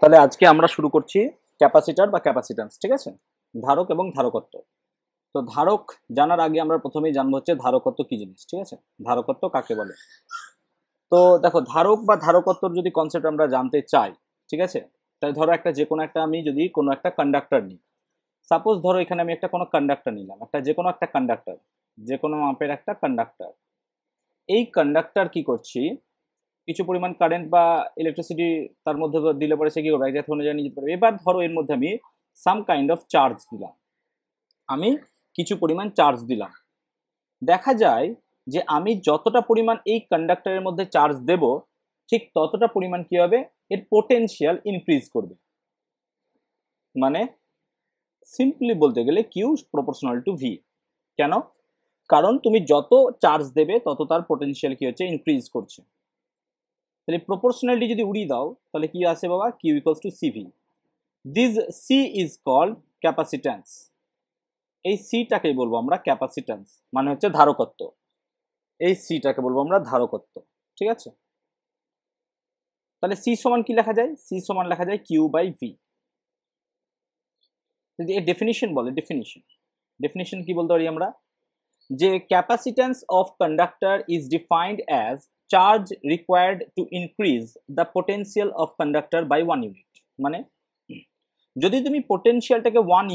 তাহলে আজকে আমরা শুরু করছি ক্যাপাসিটার বা ক্যাপাসিট্যান্স, ঠিক আছে? ধারক এবং ধারকত্ব। তো ধারক জানার আগে আমরা প্রথমেই জানবো হচ্ছে ধারকত্ব কি জিনিস, ঠিক আছে? ধারকত্ব কাকে বলে? তো দেখো, ধারক বা ধারকত্বর যদি কনসেপ্ট আমরা জানতে চাই, ঠিক আছে, তাহলে ধরো যে কোনো একটা আমি যদি কোনো একটা কন্ডাক্টর নিই, সাপোজ ধরো এখানে আমি কোনো কন্ডাক্টর নিলাম, যে কোনো একটা কন্ডাক্টর, যে কোনো মাপের একটা কন্ডাক্টর। এই কন্ডাক্টর কি করছি, কিছু পরিমাণ কারেন্ট বা ইলেকট্রিসিটি তার মধ্যে দিলে পরে সে কি করবে, এক জায়গা অনুযায়ী নিয়ে যেতে পারবে। এবার ধরো এর মধ্যে আমি সাম কাইন্ড অফ চার্জ দিলাম, আমি কিছু পরিমাণ চার্জ দিলাম। দেখা যায় যে আমি যতটা পরিমাণ এই কন্ডাক্টরের মধ্যে চার্জ দেব, ঠিক ততটা পরিমাণ কি হবে, এর পোটেনশিয়াল ইনক্রিজ করবে। মানে সিম্পলি বলতে গেলে কিউ প্রপোর্শনাল টু ভি। কেন? কারণ তুমি যত চার্জ দেবে তত তার পোটেনশিয়াল কি হচ্ছে, ইনক্রিজ করছে। তাহলে প্রপোর্শনালিটি যদি উড়িয়ে দাও তাহলে কি আসে বাবা, Q equals to CV. This C is called capacitance. এই সিটাকে বলবো আমরা ক্যাপাসিট্যান্স, মানে হচ্ছে ধারকত্ব। এই সিটাকে বলবো আমরা ধারকত্ব, ঠিক আছে? তাহলে সি সমান কি লেখা যায়? সি সমান লেখা যায় কিউ বাই ভি। যদি এর ডেফিনিশন বলে, ডেফিনিশন কি বলতে পারি আমরা, যে capacitance of conductor is defined as charge required to increase the potential of conductor by 1 unit. মানে যদি তুমি পোটেনশিয়ালটাকে 1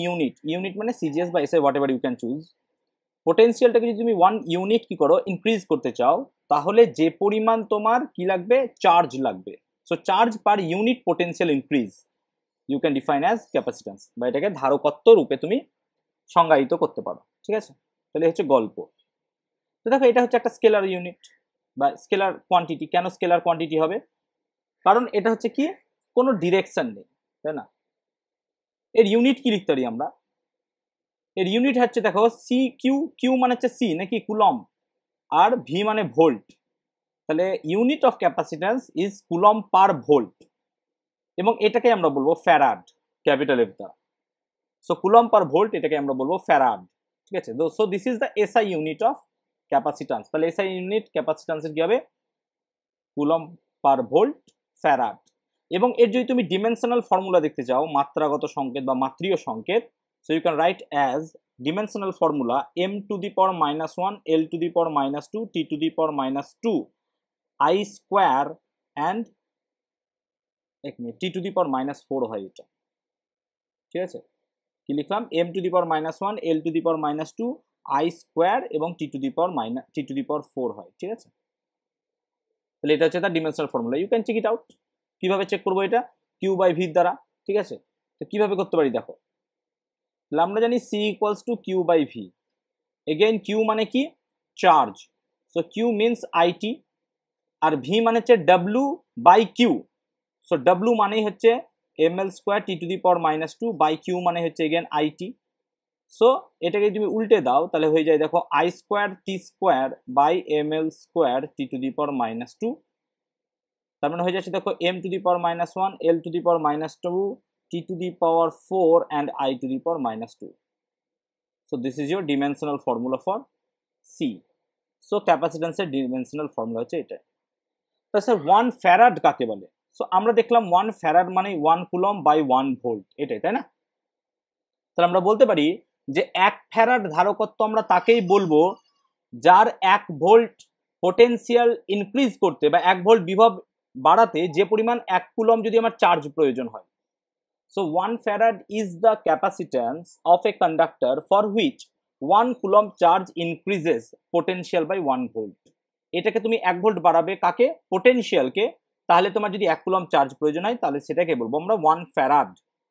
ইউনিট মানে সিজিএস বা SI whatever you can choose, পোটেনশিয়ালটাকে যদি তুমি 1 ইউনিট কি করো, ইনক্রিজ করতে চাও, তাহলে যে পরিমাণ তোমার কি লাগবে, চার্জ লাগবে। So charge per unit potential increase you can define as capacitance, বা এটাকে ধারকত্ব রূপে তুমি সংজ্ঞায়িত করতে পারো, ঠিক আছে? তাহলে হচ্ছে গল্প। তো দেখো, এটা হচ্ছে একটা স্কেলার ইউনিট বা স্কেলার কোয়ান্টিটি। কেন স্কেলার কোয়ান্টিটি হবে? কারণ এটা হচ্ছে কি, কোনো ডিরেকশন নেই, তাই না? এর ইউনিট কি লিখতে পারি আমরা? এর ইউনিট হচ্ছে, দেখো, সি কিউ, কিউ মানে হচ্ছে সি নাকি কুলম, আর ভি মানে ভোল্ট। তাহলে unit of capacitance is coulomb per volt, এবং এটাকে আমরা বলবো ফ্যারাড, ক্যাপিটাল এফ দা। সো কুলম পার ভোল্ট, এটাকে আমরা বলবো ফ্যারাড, ঠিক আছে? So this is the SI unit of capacitance. তাহলে এসআই ইউনিট ক্যাপাসিট্যান্সের কি হবে, কুলম পার ভোল্ট, ফ্যারাড। এবং এর যদি তুমি ডিমেনশনাল ফর্মুলা দেখতে চাও, মাত্রাগত সংকেত বা মাত্রীয় সংকেত, so you can write as dimensional formula m to the power -1, l to the power -2, t to the power -2, i square and t to the power -4 হয় এটা, ঠিক আছে? কি লিখলাম? m to the power -1, l to the power -2, i square এবং t to the power 4 হয়, ঠিক আছে? তাহলে এটা হচ্ছে তার dimensional formula. You can check it out. কিভাবে চেক করবো এটা? কিউ বাই ভির দ্বারা, ঠিক আছে? তো কিভাবে করতে পারি দেখো, তাহলে আমরা জানি C equals to Q by V. Again Q মানে কি, charge, so Q means IT, আর ভি মানে হচ্ছে W by Q. So W মানেই হচ্ছে ml square T to the power -2 by Q মানে হচ্ছে এগেন আইটি। সো এটাকে তুমি উল্টে দাও তাহলে হয়ে যায়, দেখো, I square T square by ml square T to the power -2। তার মানে হয়ে যাচ্ছে, দেখো, m to the power -1, l to the power -2, t to the power 4 and i to the power -2. So this is your dimensional formula for C. So capacitance এর dimensional formula হচ্ছে এটা। তো sir 1 farad কাকে বলে? So আমরা দেখলাম 1 farad মানে 1 coulomb by 1 volt, এটাই, তাই না? তাহলে আমরা বলতে পারি যে 1 ফ্যারাড ধারকত্ব আমরা তাকেই বলবো যার 1 ভোল্ট পোটেনশিয়াল ইনক্রিজ করতে বা 1 ভোল্ট বিভব বাড়াতে যে পরিমাণ 1 কুলম যদি আমার চার্জ প্রয়োজন হয়। So 1 farad is the capacitance of a conductor for which 1 coulomb charge increases potential by 1 volt. এটাকে তুমি 1 ভোল্ট বাড়াবে কাকে, পোটেনশিয়ালকে, তাহলে তোমার যদি 1 কুলম চার্জ প্রয়োজন হয় তাহলে সেটাকে বলবো আমরা 1 ফ্যারাড,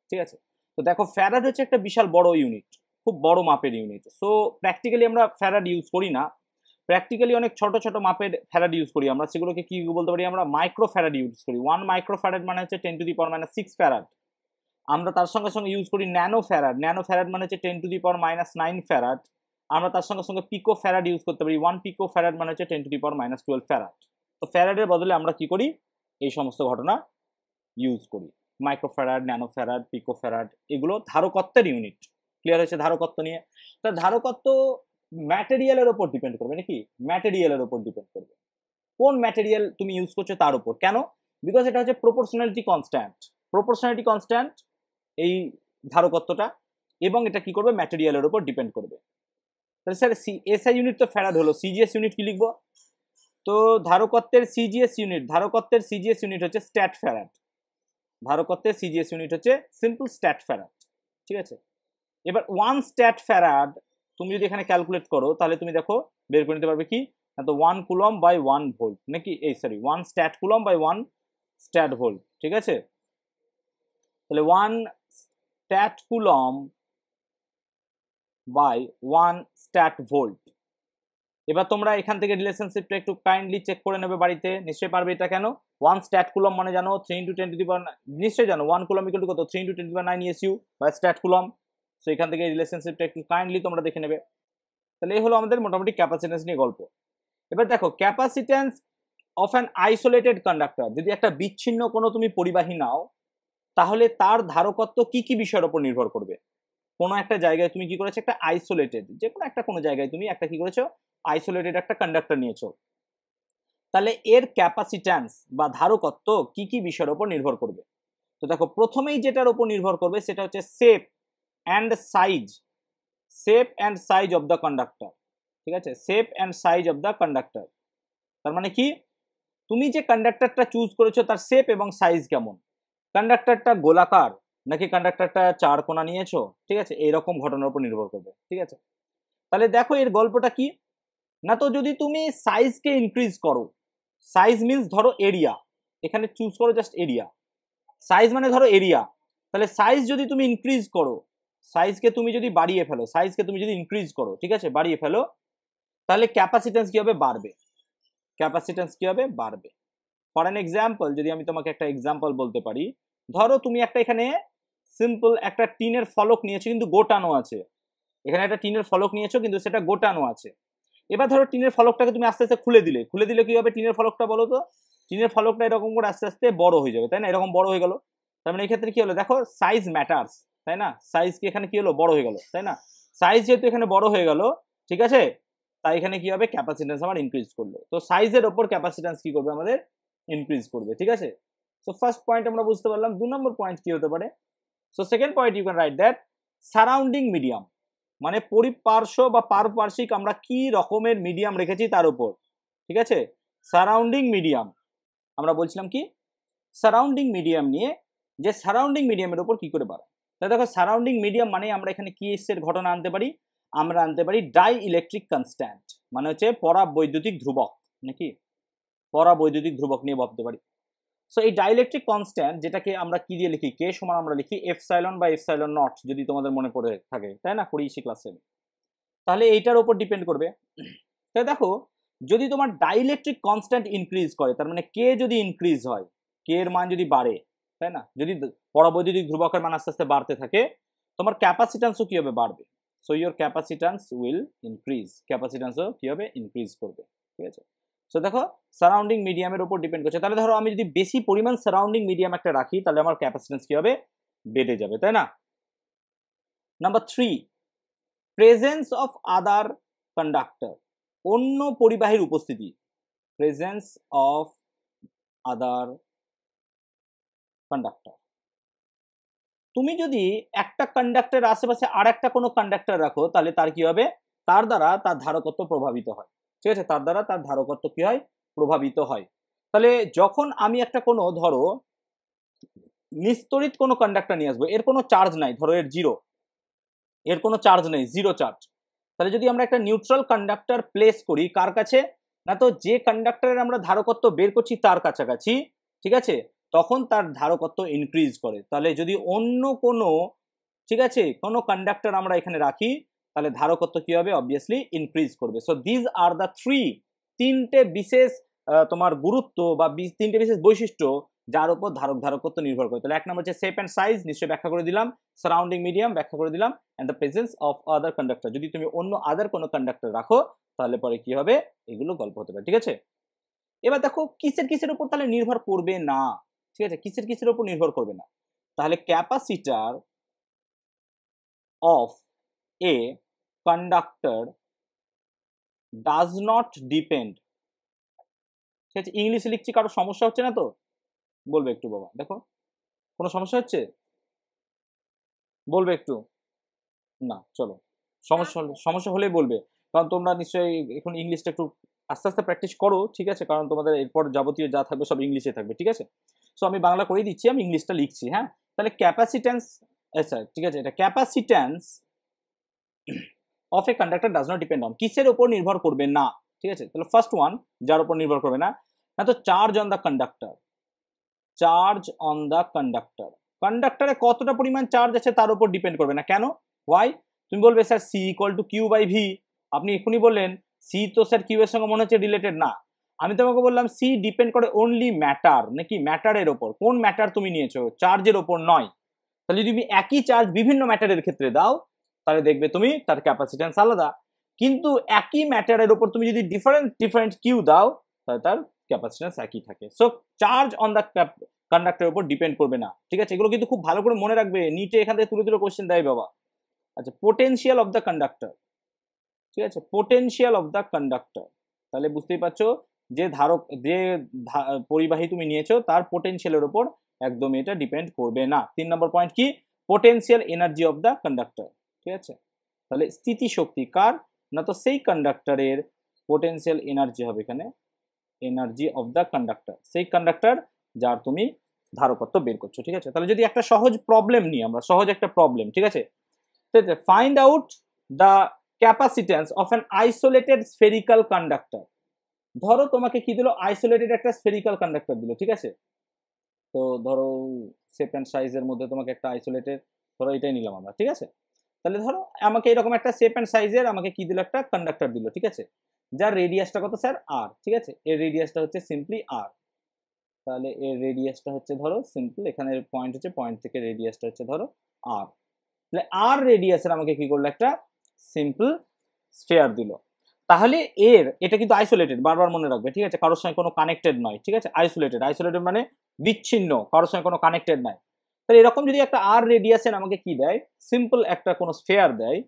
ঠিক আছে? তো দেখো, ফ্যারাড হচ্ছে একটা বিশাল বড় ইউনিট, খুব বড় মাপের ইউনিট। সো প্র্যাকটিক্যালি আমরা ফ্যারাড ইউজ করি না, প্র্যাকটিক্যালি অনেক ছোট ছোট মাপের ফ্যারাড ইউজ করি আমরা, সেগুলোকে কি বলতে পারি আমরা, মাইক্রো ফ্যারাড ইউজ করি। 1 মাইক্রো ফ্যারাড মানে হচ্ছে 10 টু দি পাওয়ার -6 ফ্যারাড। আমরা তার সঙ্গে সঙ্গে ইউজ করি ন্যানো ফ্যারাড, ন্যানো ফ্যারাড মানে হচ্ছে 10 টু দি পাওয়ার -9 ফ্যারাড। আমরা তার সঙ্গে সঙ্গে পিকো ফ্যারাড ইউজ করতে পারি, 1 পিকো ফ্যারাড মানে হচ্ছে 10 টু দি পাওয়ার -12 ফ্যারাড। তো ফ্যারাডের বদলে আমরা কি করি, এই সমস্ত ঘটনা ইউজ করি। মাইক্রো ফ্যারাড, ন্যানো ফ্যারাড, পিকো ফ্যারাড, এগুলো ধারকত্বের ইউনিট। ক্লিয়ার হয়েছে ধারকত্ব নিয়ে? তা ধারকত্ব ম্যাটেরিয়ালের উপর ডিপেন্ড করবে নাকি? ম্যাটেরিয়ালের উপর ডিপেন্ড করবে, কোন ম্যাটেরিয়াল তুমি ইউজ করছো তার উপর। কেন? বিকজ এটা হচ্ছে প্রপোর্শনালিটি কনস্ট্যান্ট। প্রপোর্শনালিটি কনস্ট্যান্ট এই ধারকত্বটা, এবং এটা কি করবে ম্যাটেরিয়ালের উপর ডিপেন্ড করবে। তাহলে স্যার এসআই ইউনিট তো ফ্যারাড হলো, সিজিএস ইউনিট কি লিখবো? তো ধারকত্বের সিজিএস ইউনিট হচ্ছে স্ট্যাট ফ্যারাড। ধারকত্বের সিজিএস ইউনিট হচ্ছে সিম্পল স্ট্যাট ফ্যারাড, ঠিক আছে। এবার 1 স্ট্যাট ফ্যারাড তুমি যদি এখানে ক্যালকুলেট করো তাহলে তুমি দেখো বের করে নিতে পারবে কি, তো 1 কুলম বাই 1 ভোল্ট নাকি, 1 stat coulomb by 1 stat volt, ঠিক আছে। তাহলে 1 stat coulomb by 1 stat volt. এবার তোমরা এখান থেকে রিলেশনশিপটা একটু কাইন্ডলি চেক করে নেবে বাড়িতে, নিশ্চয়ই পারবে এটা। কেন 1 স্ট্যাট কুলম মানে জানো 3 × 10⁻⁹, নিশ্চয়ই জানো 1 কুলম ইকুয়াল টু কত, 3 × 10⁹ ESU বা স্ট্যাট কুলম। সো এখান থেকে রিলেশনশিপটা একটু কাইন্ডলি তোমরা দেখে নেবে। তাহলে এই হলো আমাদের মোটামুটি ক্যাপাসিট্যান্স নিয়ে গল্প। এবার দেখো capacitance of an isolated conductor, যদি একটা বিচ্ছিন্ন কোনো তুমি পরিবাহী নাও তাহলে তার ধারকত্ব কি কি বিষয়ের উপর নির্ভর করবে। কোনো একটা জায়গায় তুমি কি করেছো, একটা আইসোলেটেড যে কোনো একটা কোনো জায়গায় তুমি একটা কি করেছো, আইসোলেটেড একটা কন্ডাক্টর নিয়েছো, তাহলে এর ক্যাপাসিট্যান্স বা ধারকত্ব কি কি বিষয়ের উপর নির্ভর করবে। তো দেখো প্রথমেই যেটার উপর নির্ভর করবে সেটা হচ্ছে shape and size of the conductor, ঠিক আছে, shape and size of the conductor. তার মানে কি, তুমি যে কন্ডাক্টরটা চুজ করেছো তার শেপ এবং সাইজ কেমন, কন্ডাক্টরটা গোলাকার নাকি কন্ডাক্টরটা 4 কোণা নিয়েছো, ঠিক আছে, এইরকম ঘটনার উপর নির্ভর করবে, ঠিক আছে। তাহলে দেখো এর গল্পটা কি না, তো যদি তুমি সাইজকে ইনক্রিজ করো, সাইজ মিন্স ধরো এরিয়া, এখানে চুজ করো জাস্ট এরিয়া, সাইজ মানে ধরো এরিয়া, তাহলে সাইজ যদি তুমি ইনক্রিজ করো, সাইজকে তুমি যদি বাড়িয়ে ফেলো, সাইজকে তুমি যদি ইনক্রিজ করো, ঠিক আছে, বাড়িয়ে ফেলো, তাহলে ক্যাপাসিট্যান্স কি হবে, বাড়বে। ক্যাপাসিট্যান্স কি হবে, বাড়বে। ফর অ্যান এক্সাম্পল, যদি আমি তোমাকে একটা এক্সাম্পল বলতে পারি, ধরো তুমি একটা এখানে সিম্পল একটা টিনের ফলক নিয়েছো কিন্তু গোটানো আছে, এখানে একটা টিনের ফলক নিয়েছো কিন্তু সেটা গোটানো আছে। এবার ধরো টিনের ফলকটাকে তুমি আস্তে আস্তে খুলে দিলে কি হবে টিনের ফলকটা, বলো তো? টিনের ফলকটা এরকম করে আস্তে আস্তে বড় হয়ে যাবে, তাই না, এরকম বড় হয়ে গেল। তার মানে এই ক্ষেত্রে কি হলো, দেখো সাইজ ম্যাটার্স, তাই না, সাইজ কি এখানে কি হলো, বড় হয়ে গেল, তাই না। সাইজ যেহেতু এখানে বড় হয়ে গেল, ঠিক আছে, তাই এখানে কি হবে, ক্যাপাসিট্যান্স আমার ইনক্রিজ করলো। তো সাইজের ওপর ক্যাপাসিট্যান্স কি করবে, আমাদের ইনক্রিজ করবে, ঠিক আছে। সো ফার্স্ট পয়েন্ট আমরা বুঝতে পারলাম। 2 নম্বর পয়েন্ট কি হতে পারে, so second point you can write that surrounding medium, মানে পরিপার্শ্ব বা পারপার্শ্বিক আমরা কি রকমের মিডিয়াম রেখেছি তার উপর, ঠিক আছে। সারাউন্ডিং মিডিয়াম আমরা বলছিলাম কি, সারাউন্ডিং মিডিয়াম নিয়ে, যে সারাউন্ডিং মিডিয়ামের উপর কি করে বাড়ায়। তাহলে দেখো সারাউন্ডিং মিডিয়াম মানে আমরা এখানে কি এর ঘটনা আনতে পারি, আমরা আনতে পারি ডাই ইলেকট্রিক কনস্ট্যান্ট, মানে হচ্ছে পরাবৈদ্যুতিক ধ্রুবক, নাকি পরাবৈদ্যুতিক ধ্রুবক নিয়ে ভাবতে পারি। সো এই ডাইইলেকট্রিক কনস্ট্যান্ট যেটাকে আমরা কি দিয়ে লিখি, কে সমান আমরা লিখি এপসাইলন বা এপসাইলন নট, যদি তোমাদের মনে পড়ে থাকে, তাই না, পড়িয়েছি ক্লাসে। তাহলে এইটার উপর ডিপেন্ড করবে। তাই দেখো যদি তোমার ডাইইলেকট্রিক কনস্ট্যান্ট ইনক্রিজ করে, তার মানে কে যদি ইনক্রিজ হয়, কে এর মান যদি বাড়ে, তাই না, যদি পরাবৈদ্যুতিক ধ্রুবকের মান আস্তে আস্তে বাড়তে থাকে, তোমার ক্যাপাসিট্যান্সও কি হবে, বাড়বে। So your capacitance will increase, ক্যাপাসিট্যান্সও কি হবে, ইনক্রিজ করবে, ঠিক আছে। সো দেখো সারাউন্ডিং মিডিয়ামের উপর ডিপেন্ড করছে। তাহলে ধরো আমি যদি বেশি পরিমাণ সারাউন্ডিং মিডিয়াম একটা রাখি তাহলে আমার ক্যাপাসিট্যান্স কি হবে, বেড়ে যাবে, তাই না। Number 3, presence of other conductor, অন্য পরিবাহীর উপস্থিতি, প্রেজেন্স অফ আদার কন্ডাক্টর। তুমি যদি একটা কন্ডাক্টরের আশেপাশে আর একটা কোনো কন্ডাক্টর রাখো তাহলে তার কি হবে, তার দ্বারা তার ধারকত্ব প্রভাবিত হয়, ঠিক আছে, তার দ্বারা তার ধারকত্ব কি হয়, প্রভাবিত হয়। তাহলে যখন আমি একটা কোনো ধরো নিস্তড়িত কোনো কন্ডাক্টর নিয়ে আসবো, এর কোনো চার্জ নাই, ধরো এর কোনো চার্জ নেই, জিরো চার্জ, তাহলে যদি আমরা একটা নিউট্রাল কন্ডাক্টর প্লেস করি কার কাছে, না তো যে কন্ডাক্টরের আমরা ধারকত্ব বের করছি তার কাছাকাছি, ঠিক আছে, তখন তার ধারকত্ব ইনক্রিজ করে। তাহলে যদি অন্য কোনো, ঠিক আছে, কোনো কন্ডাক্টর আমরা এখানে রাখি তাহলে ধারকত্ব কি হবে, অবভিয়াসলি ইনক্রিজ করবে। সো দিজ আর দ্য তিনটে বিশেষ তোমার গুরুত্ব বা তিনটে বিশেষ বৈশিষ্ট্য যার উপর ধারকত্ব নির্ভর করে। তাহলে এক নম্বর হচ্ছে শেপ অ্যান্ড সাইজ, নিশ্চয়ই ব্যাখ্যা করে দিলাম, সারাউন্ডিং মিডিয়াম ব্যাখ্যা করে দিলাম, and the presence of other conductor, যদি তুমি অন্য আদার কোনো কন্ডাক্টর রাখো তাহলে পরে কি হবে, এগুলো গল্প হতে পারে, ঠিক আছে। এবার দেখো কিসের উপর তাহলে নির্ভর করবে না, ঠিক আছে, কিসের উপর নির্ভর করবে না, তাহলে capacitor of a conductor does not depend, ঠিক আছে, ইংলিশে লিখছি, কারো সমস্যা হচ্ছে না তো বলবে একটু বাবা। দেখো কোনো সমস্যা হচ্ছে? বলবে একটু? না, চলো। সমস্যা হলেই বলবে। কারণ তোমরা নিশ্চয়ই এখন ইংলিশটা একটু আস্তে, আস্তে প্র্যাকটিস করো, ঠিক আছে? কারণ তোমাদের এরপর যাবতীয় যা থাকবে সব ইংলিশে থাকবে, ঠিক আছে? সো আমি বাংলা করেই দিচ্ছি, আমি ইংলিশটা লিখছি, হ্যাঁ? তাহলে ক্যাপাসিট্যান্স, আচ্ছা ঠিক আছে, এটা capacitance of a conductor does not depend on, কিসের উপর নির্ভর করবে না, ঠিক আছে? তাহলে ফার্স্ট ওয়ান, যার উপর নির্ভর করবে না, না তো charge on the conductor. Charge on the conductor, কন্ডাক্টরে কতটা পরিমাণ চার্জ আছে তার উপর ডিপেন্ড করবে না। কেন? ওয়াই? তুমি বলবে sir C equal to Q by V, আপনি এখনই বললেন সি তো স্যার কিউ এর সঙ্গে মনে হচ্ছে রিলেটেড না। আমি তোমাকে বললাম সি ডিপেন্ড করে অনলি ম্যাটার, নাকি ম্যাটারের ওপর, কোন ম্যাটার তুমি নিয়েছো, চার্জের ওপর নয়। তাহলে যদি তুমি একই চার্জ বিভিন্ন ম্যাটারের ক্ষেত্রে দাও তাহলে দেখবে তুমি তার ক্যাপাসিট্যান্স আলাদা, কিন্তু একই ম্যাটারের ওপর তুমি যদি ডিফারেন্ট ডিফারেন্ট কিউ দাও তাহলে তার ক্যাপাসিট্যান্স একই থাকে। সো চার্জ অন দ্য কন্ডাক্টরের উপর ডিপেন্ড করবে না, ঠিক আছে? এগুলো কিন্তু খুব ভালো করে মনে রাখবে, নিটে এখান থেকে তুলে তুলে কোশ্চেন দেয় বাবা। আচ্ছা, পোটেনশিয়াল অফ দ্য কন্ডাক্টর, ঠিক আছে? পোটেনশিয়াল অফ দ্য কন্ডাক্টর, তাহলে বুঝতেই পারছো যে ধারক, যে পরিবাহী তুমি নিয়েছো তার পোটেনশিয়ালের উপর একদম এটা ডিপেন্ড করবে না। 3 নম্বর পয়েন্ট কি? Potential energy of the conductor, ঠিক আছে? তাহলে স্থিতিশক্তি কার, না তো সেই কন্ডাক্টরের পোটেনশিয়াল এনার্জি হবে এখানে, এনার্জি অফ দ্য কন্ডাক্টর, সেই কন্ডাক্টর যার তুমি ধারকত্ব বের করছো, ঠিক আছে? তাহলে যদি একটা সহজ প্রবলেম নিই আমরা, সহজ একটা প্রবলেম, ঠিক আছে? Find out the capacitance of an isolated spherical conductor. ধরো তোমাকে কি দিল, আইসোলেটেড একটা স্ফেরিক্যাল কন্ডাক্টর দিল, ঠিক আছে? তো ধরো শেপ অ্যান্ড সাইজের মধ্যে তোমাকে একটা আইসোলেটেড, ধরো এটাই নিলাম আমরা, ঠিক আছে? তাহলে ধরো আমাকে এরকম একটা শেপ অ্যান্ড সাইজের আমাকে কি দিল, একটা কন্ডাক্টর দিল, ঠিক আছে? যার রেডিয়াসটা কত স্যার? আর, ঠিক আছে? এর রেডিয়াসটা হচ্ছে সিম্পলি আর। তাহলে এর রেডিয়াসটা হচ্ছে ধরো সিম্পল, এখানে পয়েন্ট হচ্ছে, পয়েন্ট থেকে রেডিয়াসটা হচ্ছে ধরো আর। তাহলে আর রেডিয়াসের আমাকে কি করলো, একটা সিম্পল স্ফেয়ার দিল। তাহলে এর, এটা কিন্তু আইসোলেটেড, বারবার মনে রাখবে, ঠিক আছে? কারোর সঙ্গে কোনো কানেক্টেড নয়, ঠিক আছে? আইসোলেটেড, আইসোলেটেড মানে বিচ্ছিন্ন, কারোর সঙ্গে কোনো কানেক্টেড নাই। তাহলে এরকম যদি একটা আর রেডিয়াসের আমাকে কি দেয়, সিম্পল একটা কোনো স্ফেয়ার দেয়,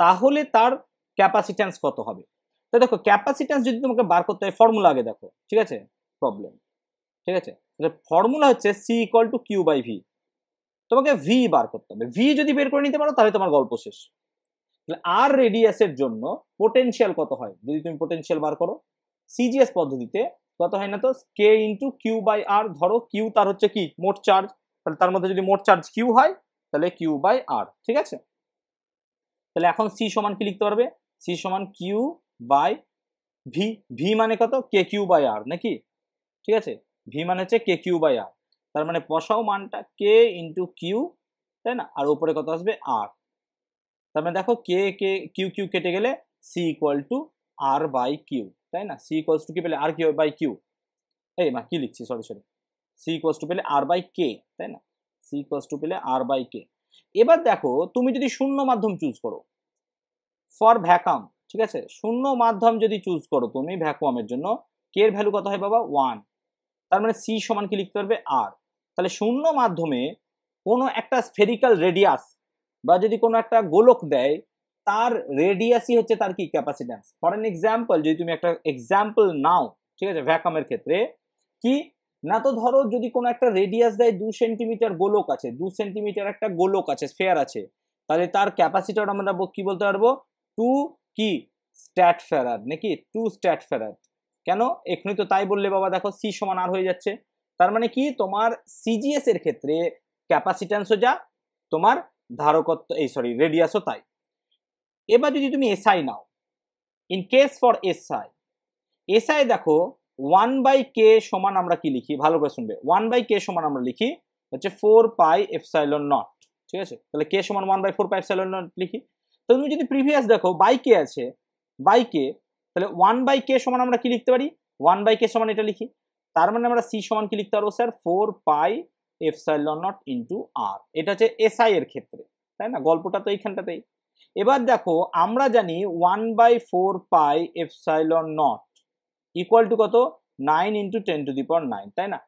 তাহলে তার ক্যাপাসিট্যান্স কত হবে? তো দেখো ক্যাপাসিট্যান্স যদি তোমাকে বার করতে হয়, ফর্মুলা আগে দেখো, ঠিক আছে? প্রবলেম, ঠিক আছে? ফর্মুলা হচ্ছে C equal to Q by V, তোমাকে ভি বার করতে হবে। ভি যদি বের করে নিতে পারো তাহলে তোমার গল্প শেষ। তাহলে আর রেডিয়াসের জন্য পোটেনশিয়াল কত হয় যদি তুমি পোটেনশিয়াল বার করো, সিজিএস পদ্ধতিতে কত হয় না তো কে ইন্টু কিউ বাই আর। ধরো কিউ তার হচ্ছে কি মোট চার্জ, তাহলে তার মধ্যে যদি মোট চার্জ কিউ হয় তাহলে কিউ বাই আর, ঠিক আছে? তাহলে এখন সি সমান কি লিখতে পারবে, সি সমান কিউ বাই ভি। ভি মানে কত, কে কিউ বাই আর, নাকি? ঠিক আছে, ভি মানে হচ্ছে কে কিউ বাই আর। তার মানে বসাও মানটা কে ইন্টু কিউ, তাই না? আর উপরে কত আসবে আর। তার মানে দেখো কে কে কিউ কিউ কেটে গেলে C equal to R by Q, তাই না? সি ইকুয়ালস টু কি পেলে, আর কিউ বাই কিউ, এই মা কি লিখছি, sorry sorry, C equals to পেলে আর বাই কে, তাই না? সি ইকুয়ালস টু পেলে আর বাই কে। এবার দেখো তুমি যদি শূন্য মাধ্যম চুজ করো ফর ভ্যাকুয়াম, ঠিক আছে? শূন্য মাধ্যম যদি চুজ করো তুমি ভ্যাকুয়ামের জন্য, কে এর ভ্যালু কত হয় বাবা, 1। তার মানে সি সমান কি লিখতে পারবে, আর। তাহলে শূন্য মাধ্যমে কোনো একটা স্ফেরিক্যাল রেডিয়াস বা যদি কোনো একটা গোলক দেয়, তার রেডিয়াসই হচ্ছে তার কি ক্যাপাসিট্যান্স। ফর এন এক্সাম্পল, যদি তুমি একটা এক্সাম্পল নাও, ঠিক আছে, ভ্যাকুয়ামের ক্ষেত্রে কি না তো ধরো যদি কোনো একটা রেডিয়াস দেয় 2 সেন্টিমিটার গোলক আছে, 2 সেন্টিমিটার একটা গোলক আছে, স্ফেয়ার আছে, তাহলে তার ক্যাপাসিটর আমরা কি বলতে পারবো, 2 কি স্ট্যাট ফ্যারাড, নাকি 2 স্ট্যাট ফ্যারাড। কেন? এখনই তো তাই বললে বাবা, দেখো সি সমান আর হয়ে যাচ্ছে। তার মানে কি তোমার সিজিএস এর ক্ষেত্রে ক্যাপাসিট্যান্সও যা, তোমার ধারকত্ব, এই সরি রেডিয়াসও তাই। এবার যদি তুমি SI now, in case for SI, SI দেখো 1/k সমান আমরা কি লিখি, ভালো করে শুনবে, 1/k সমান আমরা লিখি হচ্ছে 4 পাই এপসাইলন নট, ঠিক আছে? তাহলে k সমান 1/4 পাই এপসাইলন নট লিখি। তো তুমি যদি প্রিভিয়াস দেখো বাই কে আছে, বাই কে, তাহলে 1/k সমান আমরা কি লিখতে পারি, 1/k সমান এটা লিখি। তার মানে আমরা সি সমান কি লিখতে পারবো sir, 4 pi epsilon naught into R. এটা হচ্ছে এসআই এর ক্ষেত্রে, তাই না? গল্পটা তো এইখানটাতেই। এবার দেখো আমরা জানি 1/4 পাই এপসাইলন নট ইকুয়াল টু কত, 9 ইন্টু 10⁹, তাই না?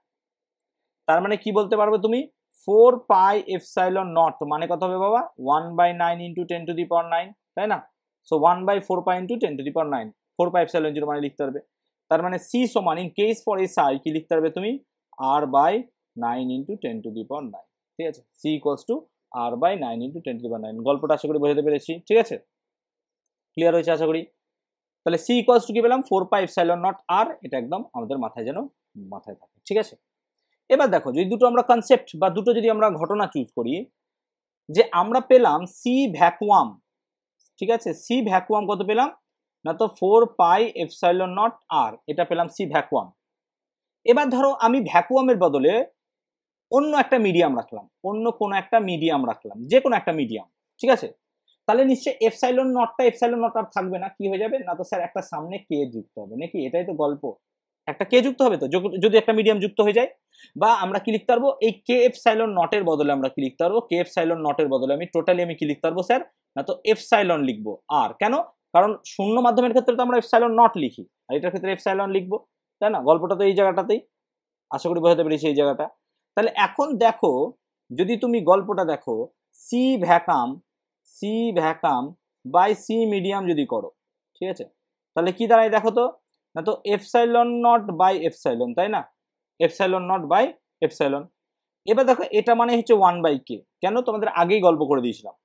তার মানে কি বলতে পারবে তুমি, 4 পাই এপসাইলন নট মানে কত হবে বাবা, 1/9 ইন্টু 10⁹, তাই না? So 1/4 pi into 10⁹, 4 pi epsilon 0 মানে লিখতে পারবে। তার মানে সি সমান ইন কেস ফর এসআই কি লিখতে পারবে তুমি, আর বাই 9 ইন্টু 10⁹। ঠিক আছে, C equals to R by 9 into 10⁹। গল্পটা আশা করি বোঝাতে পেরেছি, ঠিক আছে, ক্লিয়ার হয়েছে আশা করি। তাহলে সি ইকুয়ালস টু কি পেলাম 4πε0 আর, এটা একদম আমাদের মাথায় যেন মাথায় থাকে, ঠিক আছে। এবার দেখো যদি দুটো আমরা কনসেপ্ট বা দুটো যদি আমরা ঘটনা চুজ করি, যে আমরা পেলাম সি ভ্যাকুয়াম, ঠিক আছে, সি ভ্যাকুয়াম কত পেলাম না, তো 4πε0 আর, এটা পেলাম সি ভ্যাকুয়াম। এবার ধরো আমি ভ্যাকুয়ামের বদলে অন্য একটা মিডিয়াম রাখলাম, অন্য কোনো একটা মিডিয়াম রাখলাম, যে কোনো একটা মিডিয়াম, ঠিক আছে, তাহলে নিশ্চয়ই ε0 আর থাকবে না, কি হয়ে যাবে না, তো স্যার একটা সামনে কে যুক্ত হবে নাকি, এটাই তো গল্প, একটা কে যুক্ত হবে তো, যদি একটা মিডিয়াম যুক্ত হয়ে যায়, বা আমরা কি লিখতে পারবো এই k∈0 এর বদলে আমরা কি লিখতে পারবো, k∈0 এর বদলে আমি টোটালি আমি কি লিখতে পারবো স্যার না, তো এপসাইলন লিখবো। আর কেন, কারণ শূন্য মাধ্যমের ক্ষেত্রে তো আমরা ε0 লিখি, আর এটার ক্ষেত্রে এপসাইলন লিখবো, তাই না, গল্পটা তো এই জায়গাটাতেই, আশা করি বোঝাতে পেরেছি এই জায়গাটা। তাহলে এখন দেখো যদি তুমি গল্পটা দেখো, C vacuum by C medium যদি করো, ঠিক আছে, তাহলে কি দাঁড়ায় দেখো তো না, তো ε0 বাই এপসাইলন, তাই না, ε0 বাই এপসাইলন। এবার দেখো এটা মানে হচ্ছে 1/k, কেন তোমাদের আগেই গল্প করে দিয়েছিলাম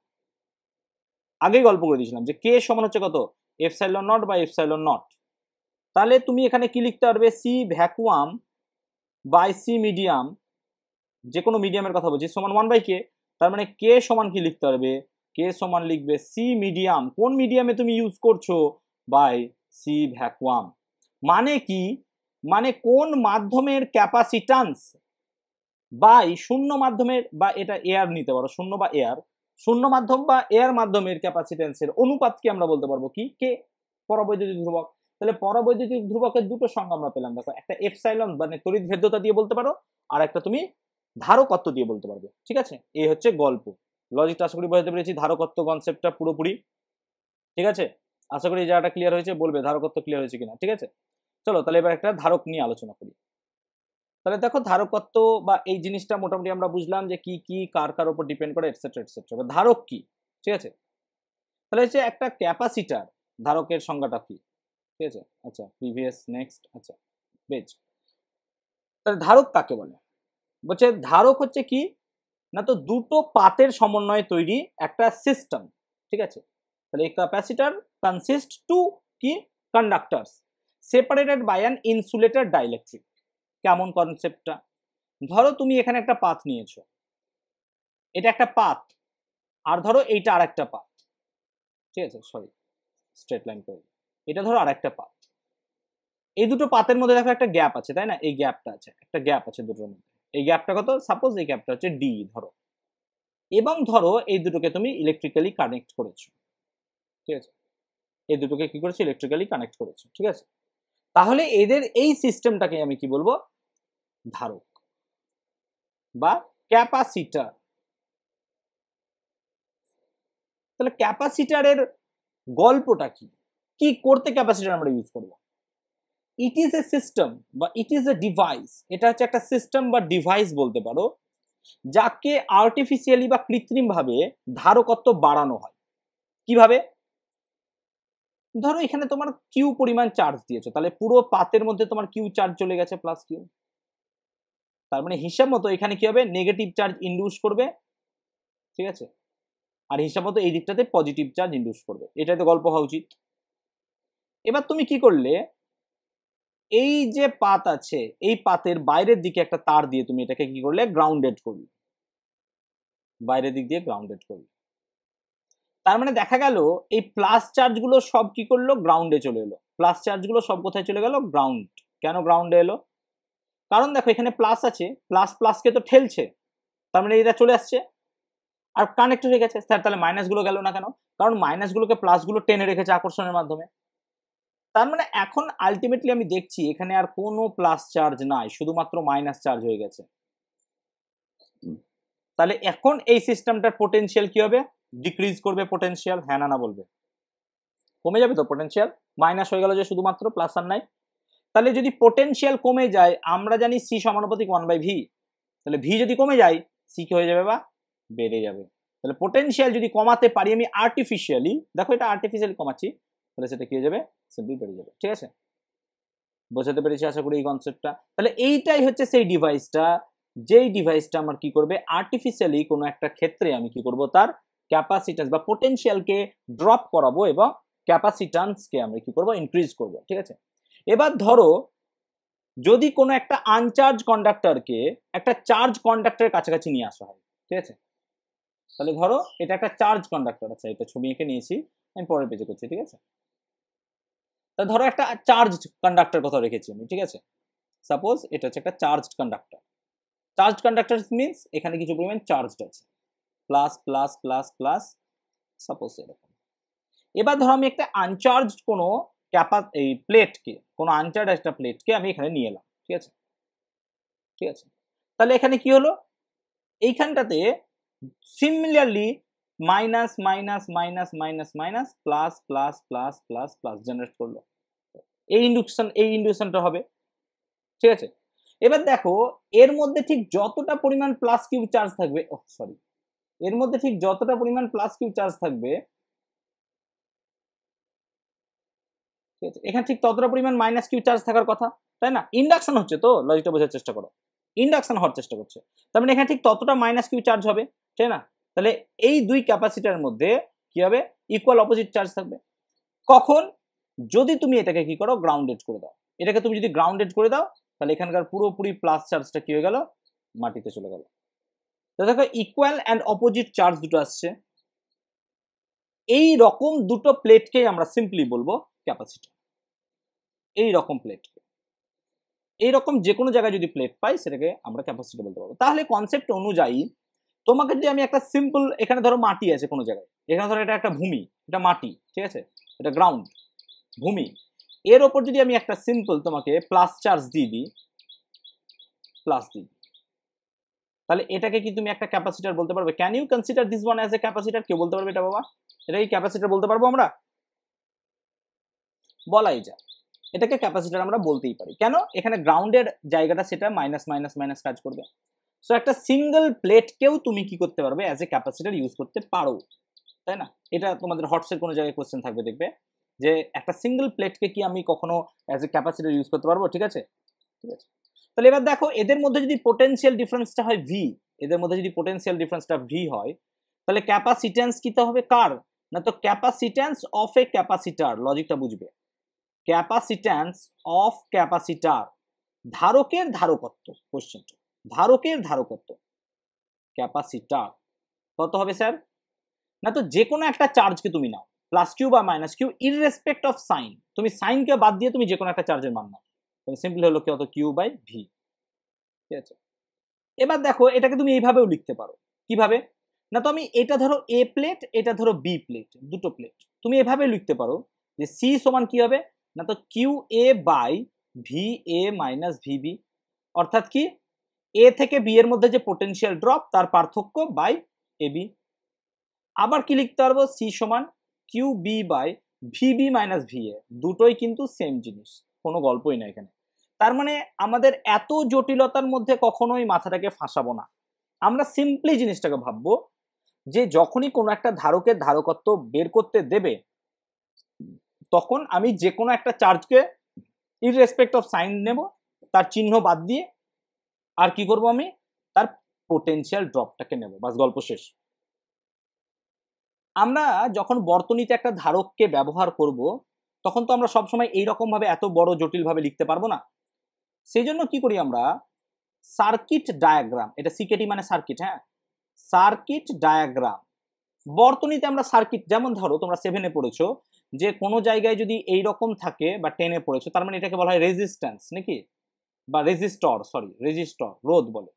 যে কে সমান হচ্ছে কত, ε0 বাই ε0। তাহলে তুমি এখানে কি লিখতে পারবে, C vacuum by C medium, যে কোনো মিডিয়ামের কথা বলছি, সমান 1/k। তার মানে কে সমান কি লিখতে পারবে, কে সমান লিখবে সি মিডিয়াম, কোন মিডিয়ামে তুমি ইউজ করছো, বাই সি ভ্যাকুয়াম। মানে কি, মানে কোন মাধ্যমের ক্যাপাসিট্যান্স বাই শূন্য মাধ্যমের, বা এটা এয়ার নিতে পারো, শূন্য বা এয়ার, শূন্য মাধ্যম বা এয়ার মাধ্যমের ক্যাপাসিট্যান্সের অনুপাতকে আমরা বলতে পারবো কি, কে, পরাবৈদ্যুতিক ধ্রুবক। তাহলে পরাবৈদ্যুতিক ধ্রুবকের দুটো সংজ্ঞা আমরা পেলাম, দেখো একটা এপসাইলন মানে তড়িৎ ভেদ্যতা দিয়ে বলতে পারো, আর একটা তুমি ধারকত্ব দিয়ে বলতে পারবে, ঠিক আছে, এই হচ্ছে গল্প, লজিকটা আশা করি বোঝাতে পেরেছি, ধারকত্ব কনসেপ্টটা পুরোপুরি, ঠিক আছে, আশা করি এই জায়গাটা ক্লিয়ার হয়েছে, বলবে ধারকত্ব ক্লিয়ার হয়েছে কিনা, ঠিক আছে। চলো তাহলে এবার একটা ধারক নিয়ে আলোচনা করি। তাহলে দেখো ধারকত্ব বা এই জিনিসটা মোটামুটি আমরা বুঝলাম যে কি কি কার কার উপর ডিপেন্ড করে এটসেট্রা এটসেট্রা। ধারক কি, ঠিক আছে, তাহলে হচ্ছে একটা ক্যাপাসিটার, ধারকের সংজ্ঞাটা কি, ঠিক আছে, আচ্ছা প্রিভিয়াস নেক্সট, আচ্ছা বেজ। তাহলে ধারক কাকে বলে, বলছে ধারক হচ্ছে কি না, তো দুটো পাতের সমন্বয়ে তৈরি একটা সিস্টেম, ঠিক আছে। তাহলে এই ক্যাপাসিটার কনসিস্ট টু কি conductors separated by an insulated dielectric. কেমন কনসেপ্টটা, ধরো তুমি এখানে একটা পাথ নিয়েছো, এটা একটা পাথ, আর ধরো এইটা আর একটা পাথ, ঠিক আছে, সরি স্ট্রেট লাইন করে, এটা ধরো আর একটা পাথ, এই দুটো পাতের মধ্যে দেখো একটা গ্যাপ আছে, তাই না, এই গ্যাপটা আছে, একটা গ্যাপ আছে দুটোর মধ্যে, এই গ্যাপটা কত, সাপোজ এই গ্যাপটা হচ্ছে ডি ধরো, এবং ধরো এই দুটোকে তুমি ইলেকট্রিক্যালি কানেক্ট করেছো, ঠিক আছে, এই দুটোকে কি করেছো, ইলেকট্রিক্যালি কানেক্ট করেছো, ঠিক আছে। তাহলে এদের এই সিস্টেমটাকে আমি কি বলবো, ধারক বা ক্যাপাসিটার। তাহলে ক্যাপাসিটারের গল্পটা কি, কি করতে ক্যাপাসিটার আমরা ইউজ করব, ইট ইজ এ সিস্টেম বা ইট ইজ এ ডিভাইস, এটা হচ্ছে একটা সিস্টেম বা ডিভাইস বলতে পারো, যাকে আর্টিফিশিয়ালি বা কৃত্রিম ভাবে ধারকত্ব বাড়ানো হয়। কিভাবে, ধরো এখানে তোমার কিউ পরিমাণ চার্জ দিয়েছো, তাহলে পুরো পাতের মধ্যে তোমার কিউ চার্জ চলে গেছে প্লাস কিউ, তার মানে হিসাব মতো এখানে কি হবে, নেগেটিভ চার্জ ইনডিউস করবে, ঠিক আছে, আর হিসাব মতো এই দিকটাতে পজিটিভ চার্জ ইনডিউস করবে, এটাই তো গল্প হওয়া উচিত। এবার তুমি কি করলে, এই যে পাত আছে এই পাতের বাইরের দিকে একটা তার দিয়ে তুমি এটাকে কি করলে, গ্রাউন্ডেড করলে, বাইরের দিক দিয়ে গ্রাউন্ডেড করলে, তার মানে দেখা গেল এই প্লাস চার্জ গুলো সব কি করলো, গ্রাউন্ডে চলে এলো, প্লাস চার্জ গুলো সব কোথায় চলে গেল, গ্রাউন্ড। কেন গ্রাউন্ডে এলো, কারণ দেখো এখানে প্লাস আছে, প্লাস প্লাসকে তো ঠেলছে, তার মানে এটা চলে আসছে আর কানেক্ট হয়ে গেছে, স্যার তাহলে মাইনাস গুলো গেল না কেন, কারণ মাইনাস গুলোকে প্লাস গুলো টেনে রেখেছে আকর্ষণের মাধ্যমে। তার মানে এখন আলটিমেটলি আমি দেখছি এখানে আর কোনো প্লাস চার্জ নাই, শুধুমাত্র মাইনাস চার্জ হয়ে গেছে। তাহলে এখন এই সিস্টেমটার পোটেনশিয়াল কি হবে, ডিক্রিজ করবে পোটেনশিয়াল, হ্যাঁ না বলবে, কমে যাবে তো পোটেনশিয়াল, মাইনাস হয়ে গেল যে শুধুমাত্র, প্লাস আর নাই। তাহলে যদি পোটেনশিয়াল কমে যায়, আমরা জানি সি সমানুপাতিক 1/v, তাহলে ভি যদি কমে যায় সি কি হয়ে যাবে, বা বেড়ে যাবে। তাহলে পোটেনশিয়াল যদি কমাতে পারি আমি আর্টিফিশিয়ালি, দেখো এটা আর্টিফিশিয়ালি কমাচ্ছি, তাহলে সেটা কি হয়ে যাবে, সিম্পলি বেড়ে যাবে, ঠিক আছে, বোঝাতে পেরেছি আশা করি এই কনসেপ্টটা। তাহলে এইটাই হচ্ছে সেই ডিভাইসটা যেই ডিভাইসটা আমার কি করবে আর্টিফিশিয়ালি কোনো একটা ক্ষেত্রে আমি কি করব তার ক্যাপাসিট্যান্স বা পোটেনশিয়ালকে ড্রপ করাবো এবং ক্যাপাসিট্যান্সকে আমরা কি করব ইনক্রিজ করব, ঠিক আছে। এবার ধরো যদি কোনো একটা আনচার্জ কন্ডাক্টরকে একটা চার্জ কন্ডাক্টরের কাছাকাছি নিয়ে আসা হয়, ঠিক আছে, তাহলে ধরো এটা একটা চার্জ কন্ডাক্টর আছে, এটা ছবি এঁকে নিয়েছি, আমি পরের পেজে করছি, ঠিক আছে। তা ধরো একটা চার্জ কন্ডাক্টর কথা রেখেছি আমি, ঠিক আছে। সাপোজ এটা হচ্ছে একটা charge conductor. Charge conductor means এখানে কিছু পরিমাণ চার্জড আছে, plus plus plus plus, suppose এরকম। এবার ধরো আমি একটা আনচার্জ কোনো এই প্লেটকে, কোনো আনচার্জ একটা প্লেটকে আমি এখানে নিয়ে এলাম, ঠিক আছে, ঠিক আছে। তাহলে এখানে কি হলো, এইখানটাতে similarly minus minus minus minus minus plus plus plus plus plus generate করলো, এই ইন্ডাকশনটা হবে, ঠিক আছে। এবার দেখো এর মধ্যে ঠিক যতটা পরিমাণ প্লাস কিউ চার্জ থাকবে, এর মধ্যে ঠিক যতটা পরিমাণ প্লাস কিউ চার্জ থাকবে, ঠিক আছে, এখানে ঠিক ততটা পরিমাণ মাইনাস কিউ চার্জ থাকার কথা, তাই না? ইন্ডাকশন হচ্ছে, তো লজিকটা বোঝার চেষ্টা করো, ইন্ডাকশন হওয়ার চেষ্টা করছে, তার মানে এখানে ঠিক ততটা মাইনাস কিউ চার্জ হবে, তাই না? তাহলে এই দুই ক্যাপাসিটারের মধ্যে কি হবে, ইকুয়াল অপোজিট চার্জ থাকবে। কখন? যদি তুমি এটাকে কি করো, গ্রাউন্ডেড করে দাও। এটাকে তুমি যদি গ্রাউন্ডেড করে দাও তাহলে এখানকার পুরোপুরি প্লাস চার্জটা কি হয়ে গেল, মাটিতে চলে গেল। তো দেখো ইকুয়াল অ্যান্ড অপোজিট চার্জ দুটো আসছে, এই রকম দুটো প্লেটকে আমরা সিম্পলি বলবো ক্যাপাসিটর। এই রকম প্লেটকে, এইরকম যে কোনো জায়গায় যদি প্লেট পাই সেটাকে আমরা ক্যাপাসিটর বলতে পারবো। তাহলে কনসেপ্ট অনুযায়ী তোমাকে যদি আমি একটা সিম্পল, এখানে ধরো মাটি আছে কোনো জায়গায়, এখানে ধরো এটা একটা ভূমি, এটা মাটি, ঠিক আছে, এটা গ্রাউন্ড, ভূমি, এর ওপর যদি আমি একটা সিম্পল তোমাকে প্লাস চার্জ দিয়ে দিই, প্লাস দিই, তাহলে এটাকে কি তুমি একটা ক্যাপাসিটর বলতে পারবে? Can you consider this one as a capacitor? কেউ বলতে পারবে এটা বাবা, এটা কি ক্যাপাসিটর বলতে পারবো আমরা? বলাই যায়, এটাকে ক্যাপাসিটর আমরা বলতেই পারি। কেন? এখানে গ্রাউন্ডের জায়গাটা সেটা মাইনাস মাইনাস মাইনাস কাজ করবে। সো একটা সিঙ্গেল প্লেটকেও তুমি কি করতে পারবে, অ্যাজ এ ক্যাপাসিটর ইউজ করতে পারো, তাই না? এটা তোমাদের হটসের কোনো জায়গায় কোশ্চেন থাকবে, দেখবে যে একটা সিঙ্গেল প্লেটকে কি আমি কখনো অ্যাজ এ ক্যাপাসিটর ইউজ করতে পারবো, ঠিক আছে, ঠিক আছে। তাহলে এবার দেখো এদের মধ্যে যদি পোটেনশিয়াল ডিফারেন্সটা হয় ভি, এদের মধ্যে যদি পোটেনশিয়াল ডিফারেন্সটা ভি হয়, তাহলে ক্যাপাসিট্যান্স কি হবে কার, না তো ক্যাপাসিট্যান্স অফ এ ক্যাপাসিটার, লজিকটা বুঝবে, ক্যাপাসিট্যান্স অফ ক্যাপাসিটার, ধারকের ধারকত্ব, কোশ্চেনটা ধারকের ধারকত্ব, ক্যাপাসিটার কত হবে স্যার, না তো যে কোনো একটা চার্জকে তুমি নাও, প্লাস কিউ বা মাইনাস কিউ, ইররেসপেক্ট অফ সাইন, তুমি সাইনকে বাদ দিয়ে তুমি যে কোনো একটা চার্জের মান নাও, তুমি সিম্পলি হলো কত, কিউ বাই ভি, ঠিক আছে। এবার দেখো এটাকে তুমি এইভাবেও লিখতে পারো, কিভাবে, না তো আমি এটা ধরো এ প্লেট, এটা ধরো বি প্লেট, দুটো প্লেট, তুমি এভাবে লিখতে পারো যে সি সমান কি হবে, না তো Q A by V A minus VB, অর্থাৎ কি এ থেকে বি এর মধ্যে যে পোটেনশিয়াল ড্রপ তার পার্থক্য বাই এ বি। আবার কি লিখতে পারবো, সি সমান Q B by VB minus V A, দুটোই কিন্তু সেম জিনিস, কোনো গল্পই না এখানে। তার মানে আমাদের এত জটিলতার মধ্যে কখনোই মাথাটাকে ফাঁসাবো না, আমরা সিম্পলি জিনিসটাকে ভাববো যে যখনই কোনো একটা ধারকের ধারকত্ব বের করতে দেবে তখন আমি যে কোনো একটা চার্জকে ইররেসপেক্ট অফ সাইন নেব, তার চিহ্ন বাদ দিয়ে, আর কি করব আমি তার পোটেনশিয়াল ড্রপটাকে নেব, বাস গল্প শেষ। আমরা যখন বর্তনীতে একটা ধারককে ব্যবহার করব তখন তো আমরা সবসময় এইরকম ভাবে এত বড় জটিল ভাবে লিখতে পারবো না, সেই জন্য কি করি আমরা সার্কিট ডায়াগ্রাম, এটা সিকেটি মানে সার্কিট, হ্যাঁ, সার্কিট ডায়াগ্রাম, বর্তনীতে আমরা সার্কিট, যেমন ধরো তোমরা 7-এ পড়েছো যে কোনো জায়গায় যদি এই রকম থাকে, বা 10-এ পড়েছো, তার মানে এটাকে বলা হয় রেজিস্ট্যান্স নাকি, বা রেজিস্টর, রোধ বলে।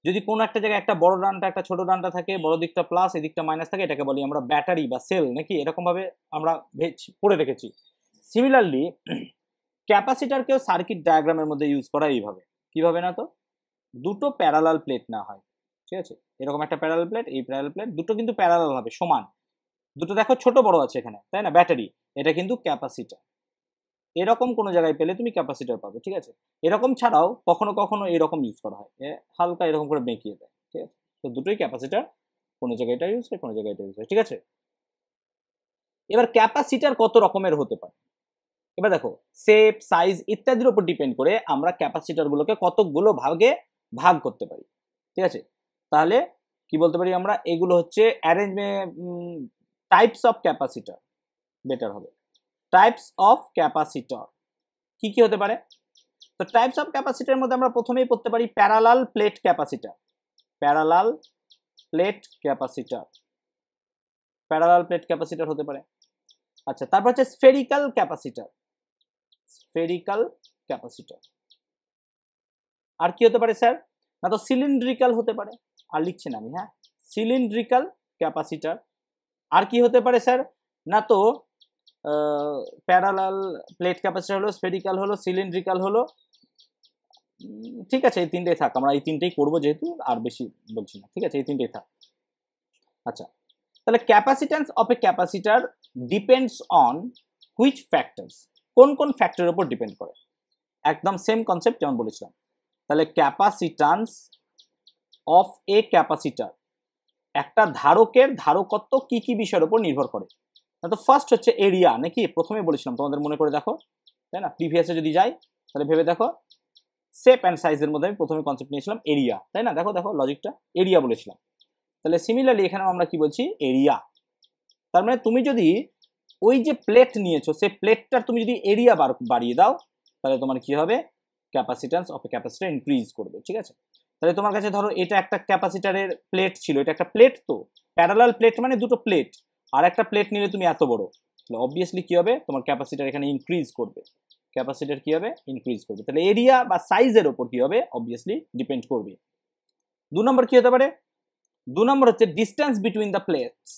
যদি কোনো একটা জায়গায় একটা বড় ডানটা একটা ছোট ডানটা থাকে, বড় দিকটা প্লাস এদিকটা মাইনাস থাকে, এটাকে বলি আমরা ব্যাটারি বা সেল নাকি, এরকম ভাবে আমরা পড়ে রেখেছি। সিমিলারলি ক্যাপাসিটরকেও সার্কিট ডায়াগ্রামের মধ্যে ইউজ করা এইভাবে, কিভাবে না তো দুটো প্যারালাল প্লেট না হয়, ঠিক আছে, এরকম একটা প্যারালাল প্লেট, এই প্যারালাল প্লেট দুটো কিন্তু প্যারালাল হবে, সমান, দুটো দেখো ছোট বড় আছে এখানে, তাই না, ব্যাটারি, এটা কিন্তু ক্যাপাসিটর, এরকম কোনো জায়গায় পেলে তুমি ক্যাপাসিটর পাবে, ঠিক আছে। এরকম ছাড়াও কখনো কখনো এরকম ইউজ করা হয়, হালকা এরকম করে বেঁকিয়ে দেয়, ঠিক আছে, তো দুটোই ক্যাপাসিটর, কোনো জায়গায় এটা ইউজ হয়, কোনো জায়গায় এটা ইউজ হয়, ঠিক আছে। এবার ক্যাপাসিটর কত রকমের হতে পারে, এবার দেখো শেপ, সাইজ ইত্যাদির উপর ডিপেন্ড করে আমরা ক্যাপাসিটর গুলোকে কতগুলো ভাগে ভাগ করতে পারি, ঠিক আছে। তাহলে কি বলতে পারি আমরা, এগুলো হচ্ছে টাইপস অফ ক্যাপাসিটর, বেটার হবে। টাইপস অফ ক্যাপাসিটর কি কি হতে পারে? তো টাইপস অফ ক্যাপাসিটরের মধ্যে আমরা প্রথমেই পড়তে পারি parallel plate capacitor. Parallel plate capacitor, parallel plate capacitor হতে পারে। আচ্ছা, তারপর হচ্ছে স্ফেরিক্যাল ক্যাপাসিটর। স্ফেরিক্যাল ক্যাপাসিটর আর কি হতে পারে স্যার? না তো সিলিন্ড্রিক্যাল হতে পারে, আর লিখছেন আমি, হ্যাঁ, সিলিন্ড্রিক্যাল ক্যাপাসিটর। আর কি হতে পারে স্যার? না তো প্যারালাল প্লেট ক্যাপাসিটর হলো, স্ফেরিক্যাল হলো, সিলিন্ড্রিক্যাল হলো, ঠিক আছে, এই তিনটেই থাক, আমরা এই তিনটেই করবো যেহেতু, আর বেশি বলছি না, ঠিক আছে, এই তিনটেই থাক। আচ্ছা, তাহলে capacitance of A capacitor depends on which factors, কোন কোন ফ্যাক্টরের উপর ডিপেন্ড করে? একদম সেম কনসেপ্ট যেমন বলেছিলাম। তাহলে ক্যাপাসিট্যান্স অফ এ ক্যাপাসিটর, একটা ধারকের ধারকত্ব কি কি বিষয়ের উপর নির্ভর করে? তো ফার্স্ট হচ্ছে এরিয়া, নাকি প্রথমে বলেছিলাম, তোমাদের মনে করে দেখো, তাই না? প্রিভিয়াসে যদি যাই তাহলে ভেবে দেখো, শেপ অ্যান্ড সাইজের মধ্যে আমি প্রথমে কনসেপ্ট নিয়েছিলাম এরিয়া, তাই না? দেখো দেখো লজিকটা, এরিয়া বলেছিলাম। তাহলে সিমিলারলি এখানেও আমরা কি বলছি? এরিয়া। তার মানে তুমি যদি ওই যে প্লেট নিয়েছো, সেই প্লেটটার তুমি যদি এরিয়া বাড়িয়ে দাও, তাহলে তোমার কি হবে? Capacitance of A capacitor increase করবে, ঠিক আছে। তাহলে তোমার কাছে ধরো এটা একটা ক্যাপাসিটরের প্লেট ছিল, এটা একটা প্লেট, তো প্যারালাল প্লেট মানে দুটো প্লেট, আর একটা প্লেট নিলে তুমি এত বড়, তাহলে অবভিয়াসলি কি হবে? তোমার ক্যাপাসিটর এখানে ইনক্রিজ করবে, ক্যাপাসিটর কি হবে? ইনক্রিজ করবে। তাহলে এরিয়া বা সাইজের উপর কি হবে? অবভিয়াসলি ডিপেন্ড করবে। 2 নম্বর কি হতে পারে? 2 নম্বর হচ্ছে ডিস্টেন্স বিটুইন দ্য প্লেটস।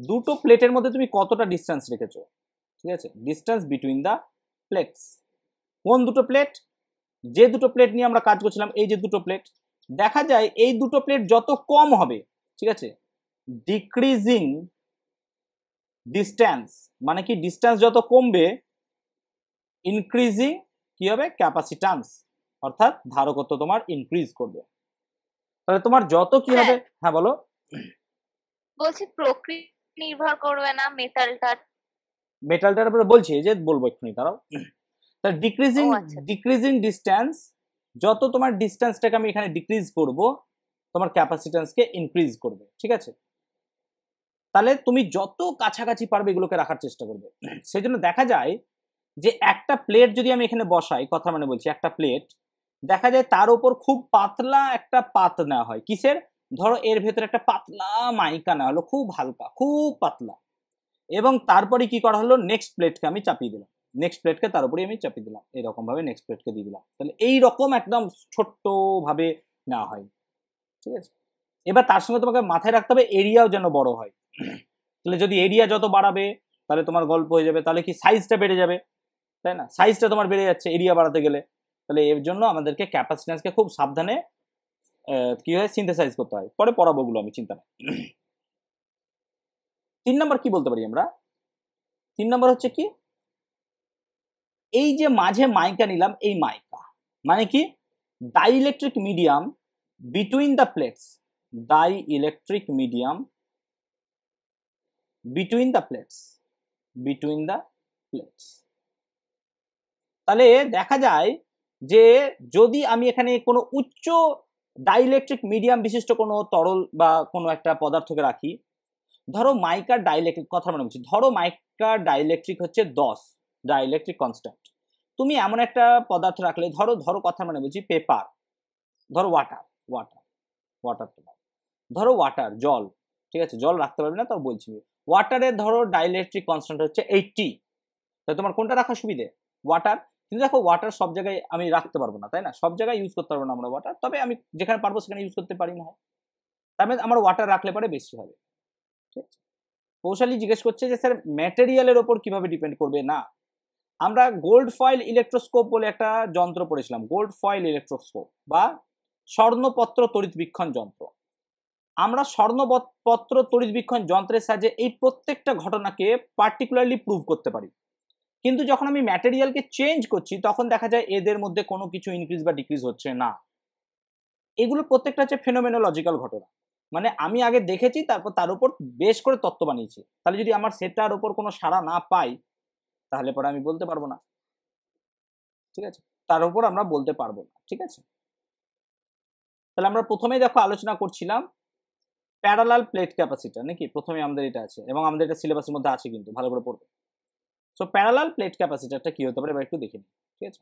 দুটো প্লেটের মধ্যে তুমি কতটা ডিস্টেন্স রেখেছো, ঠিক আছে, ডিস্টেন্স বিটুইন দ্য প্লেটস। কোন দুটো প্লেট? যে দুটো প্লেট নিয়ে আমরা কাজ করছিলাম, এই যে দুটো প্লেট, দেখা যায় এই দুটো প্লেট যত কম হবে, ঠিক আছে, ডিক্রিজিং ডিস্টেন্স, মানে কি ডিস্টেন্স যত কমবে, ইনক্রিজিং কি হবে? ক্যাপাসিট্যান্স, অর্থাৎ ধারকত্ব তোমার ইনক্রিজ করবে। তাহলে তোমার যত কি হবে, হ্যাঁ বলো। বলছি প্রকৃতি নির্ভর করবে না মেটালটার? মেটালটার উপরে বলছি, যে বলবো এক্ষুনি, দাঁড়াও। তাহলে ডিক্রিজিং আচ্ছা। ডিক্রিজিং ডিস্টেন্স, যত তোমার ডিস্টেন্সটাকে আমি এখানে ডিক্রিজ করব, তোমার ক্যাপাসিট্যান্সকে ইনক্রিজ করবে, ঠিক আছে। তাহলে তুমি যত কাছাকাছি পারবে এগুলোকে রাখার চেষ্টা করবে। সেই জন্য দেখা যায় যে একটা প্লেট যদি আমি এখানে বসাই, কথা মানে বলছি, একটা প্লেট দেখা যায় তার উপর খুব পাতলা একটা পাত নেওয়া হয়, কিসের? ধরো এর ভেতরে একটা পাতলা মাইকা নেওয়া হলো, খুব হালকা, খুব পাতলা, এবং তারপরে কি করা হলো? নেক্সট প্লেটকে আমি চাপিয়ে দিলাম, নেক্সট প্লেটকে তার উপরে আমি চাপিয়ে দিলাম, এরকম ভাবে নেক্সট প্লেটকে দিয়ে দিলাম। তাহলে এইরকম একদম ছোট্ট ভাবে নেওয়া হয়, ঠিক আছে। এবার তার সঙ্গে তোমাকে মাথায় রাখতে হবে এরিয়াও যেন বড় হয়। তাহলে যদি এরিয়া যত বাড়াবে, তাহলে তোমার গল্প হয়ে যাবে, তাহলে কি সাইজটা বেড়ে যাবে, তাই না? সাইজটা তোমার বেড়ে যাচ্ছে এরিয়া বাড়াতে গেলে। তাহলে এর জন্য আমাদেরকে ক্যাপাসিট্যান্সকে খুব সাবধানে কি হয়? সিনথেসাইজ করতে হয়। পরে পড়াবো ওগুলো আমি, চিন্তা নেই। 3 নম্বর কি বলতে পারি আমরা? 3 নম্বর হচ্ছে কি, এই যে মাঝে মাইকা নিলাম, এই মাইকা মানে কি? Dielectric medium between the plates, dielectric medium between the plates, between the plates. তাহলে দেখা যায় যে যদি আমি এখানে কোনো উচ্চ ডাইইলেকট্রিক মিডিয়াম বিশিষ্ট কোনো তরল বা কোনো একটা পদার্থকে রাখি, ধরো মাইকার ডাইইলেকট্রিক, কথা মানে বলছি, ধরো মাইকার ডাইইলেকট্রিক হচ্ছে 10, ডাইইলেকট্রিক কনস্ট্যান্ট। তুমি এমন একটা পদার্থ রাখলে, ধরো ধরো কথা মানে বলছি পেপার, ধরো ওয়াটার, ওয়াটার ওয়াটার ধরো ওয়াটার, জল, ঠিক আছে, জল রাখতে পারবে না, তাও বলছি। ওয়াটারের ধরো ডাইইলেকট্রিক কনস্ট্যান্ট হচ্ছে 80, তাহলে তোমার কোনটা রাখার সুবিধে? ওয়াটার। কিন্তু দেখো ওয়াটার সব জায়গায় আমি রাখতে পারবো না, তাই না? সব জায়গায় ইউজ করতে পারবো না আমরা ওয়াটার, তবে আমি যেখানে পারবো সেখানে ইউজ করতে পারি না, তার মানে আমার ওয়াটার রাখলে পরে বেশি হবে, ঠিক আছে। কৌশলী জিজ্ঞেস করছে যে স্যার ম্যাটেরিয়ালের ওপর কিভাবে ডিপেন্ড করবে? না, আমরা গোল্ড ফয়েল ইলেকট্রোস্কোপ বলে একটা যন্ত্র পড়েছিলাম, গোল্ড ফয়েল ইলেকট্রোস্কোপ বা স্বর্ণপত্র তড়িৎবীক্ষণ যন্ত্র। আমরা স্বর্ণপত্র তড়িৎবীক্ষণ যন্ত্রের সাহায্যে এই প্রত্যেকটা ঘটনাকে পার্টিকুলারলি প্রুভ করতে পারি। কিন্তু যখন আমি ম্যাটেরিয়ালকে চেঞ্জ করছি, তখন দেখা যায় এদের মধ্যে কোনো কিছু ইনক্রিজ বা ডিক্রিজ হচ্ছে না। এগুলো প্রত্যেকটা হচ্ছে ফেনোমেনোলজিক্যাল ঘটনা, মানে আমি আগে দেখেছি, তারপর তার উপর বেশ করে তত্ত্ব বানিয়েছি। তাহলে যদি আমার সেটার উপর কোনো সাড়া না পাই, তাহলে পরে আমি বলতে পারবো না, ঠিক আছে, তার উপর আমরা বলতে পারবো না, ঠিক আছে। তাহলে আমরা প্রথমেই দেখো আলোচনা করছিলাম প্যারালাল প্লেট ক্যাপাসিটর নাকি, প্রথমে আমাদের এটা আছে এবং আমাদের এটা সিলেবাসের মধ্যে আছে, কিন্তু ভালো করে পড়বে। সো প্যারালাল প্লেট ক্যাপাসিটরটা কি হতে পারে এবার একটু দেখে নিই, ঠিক আছে।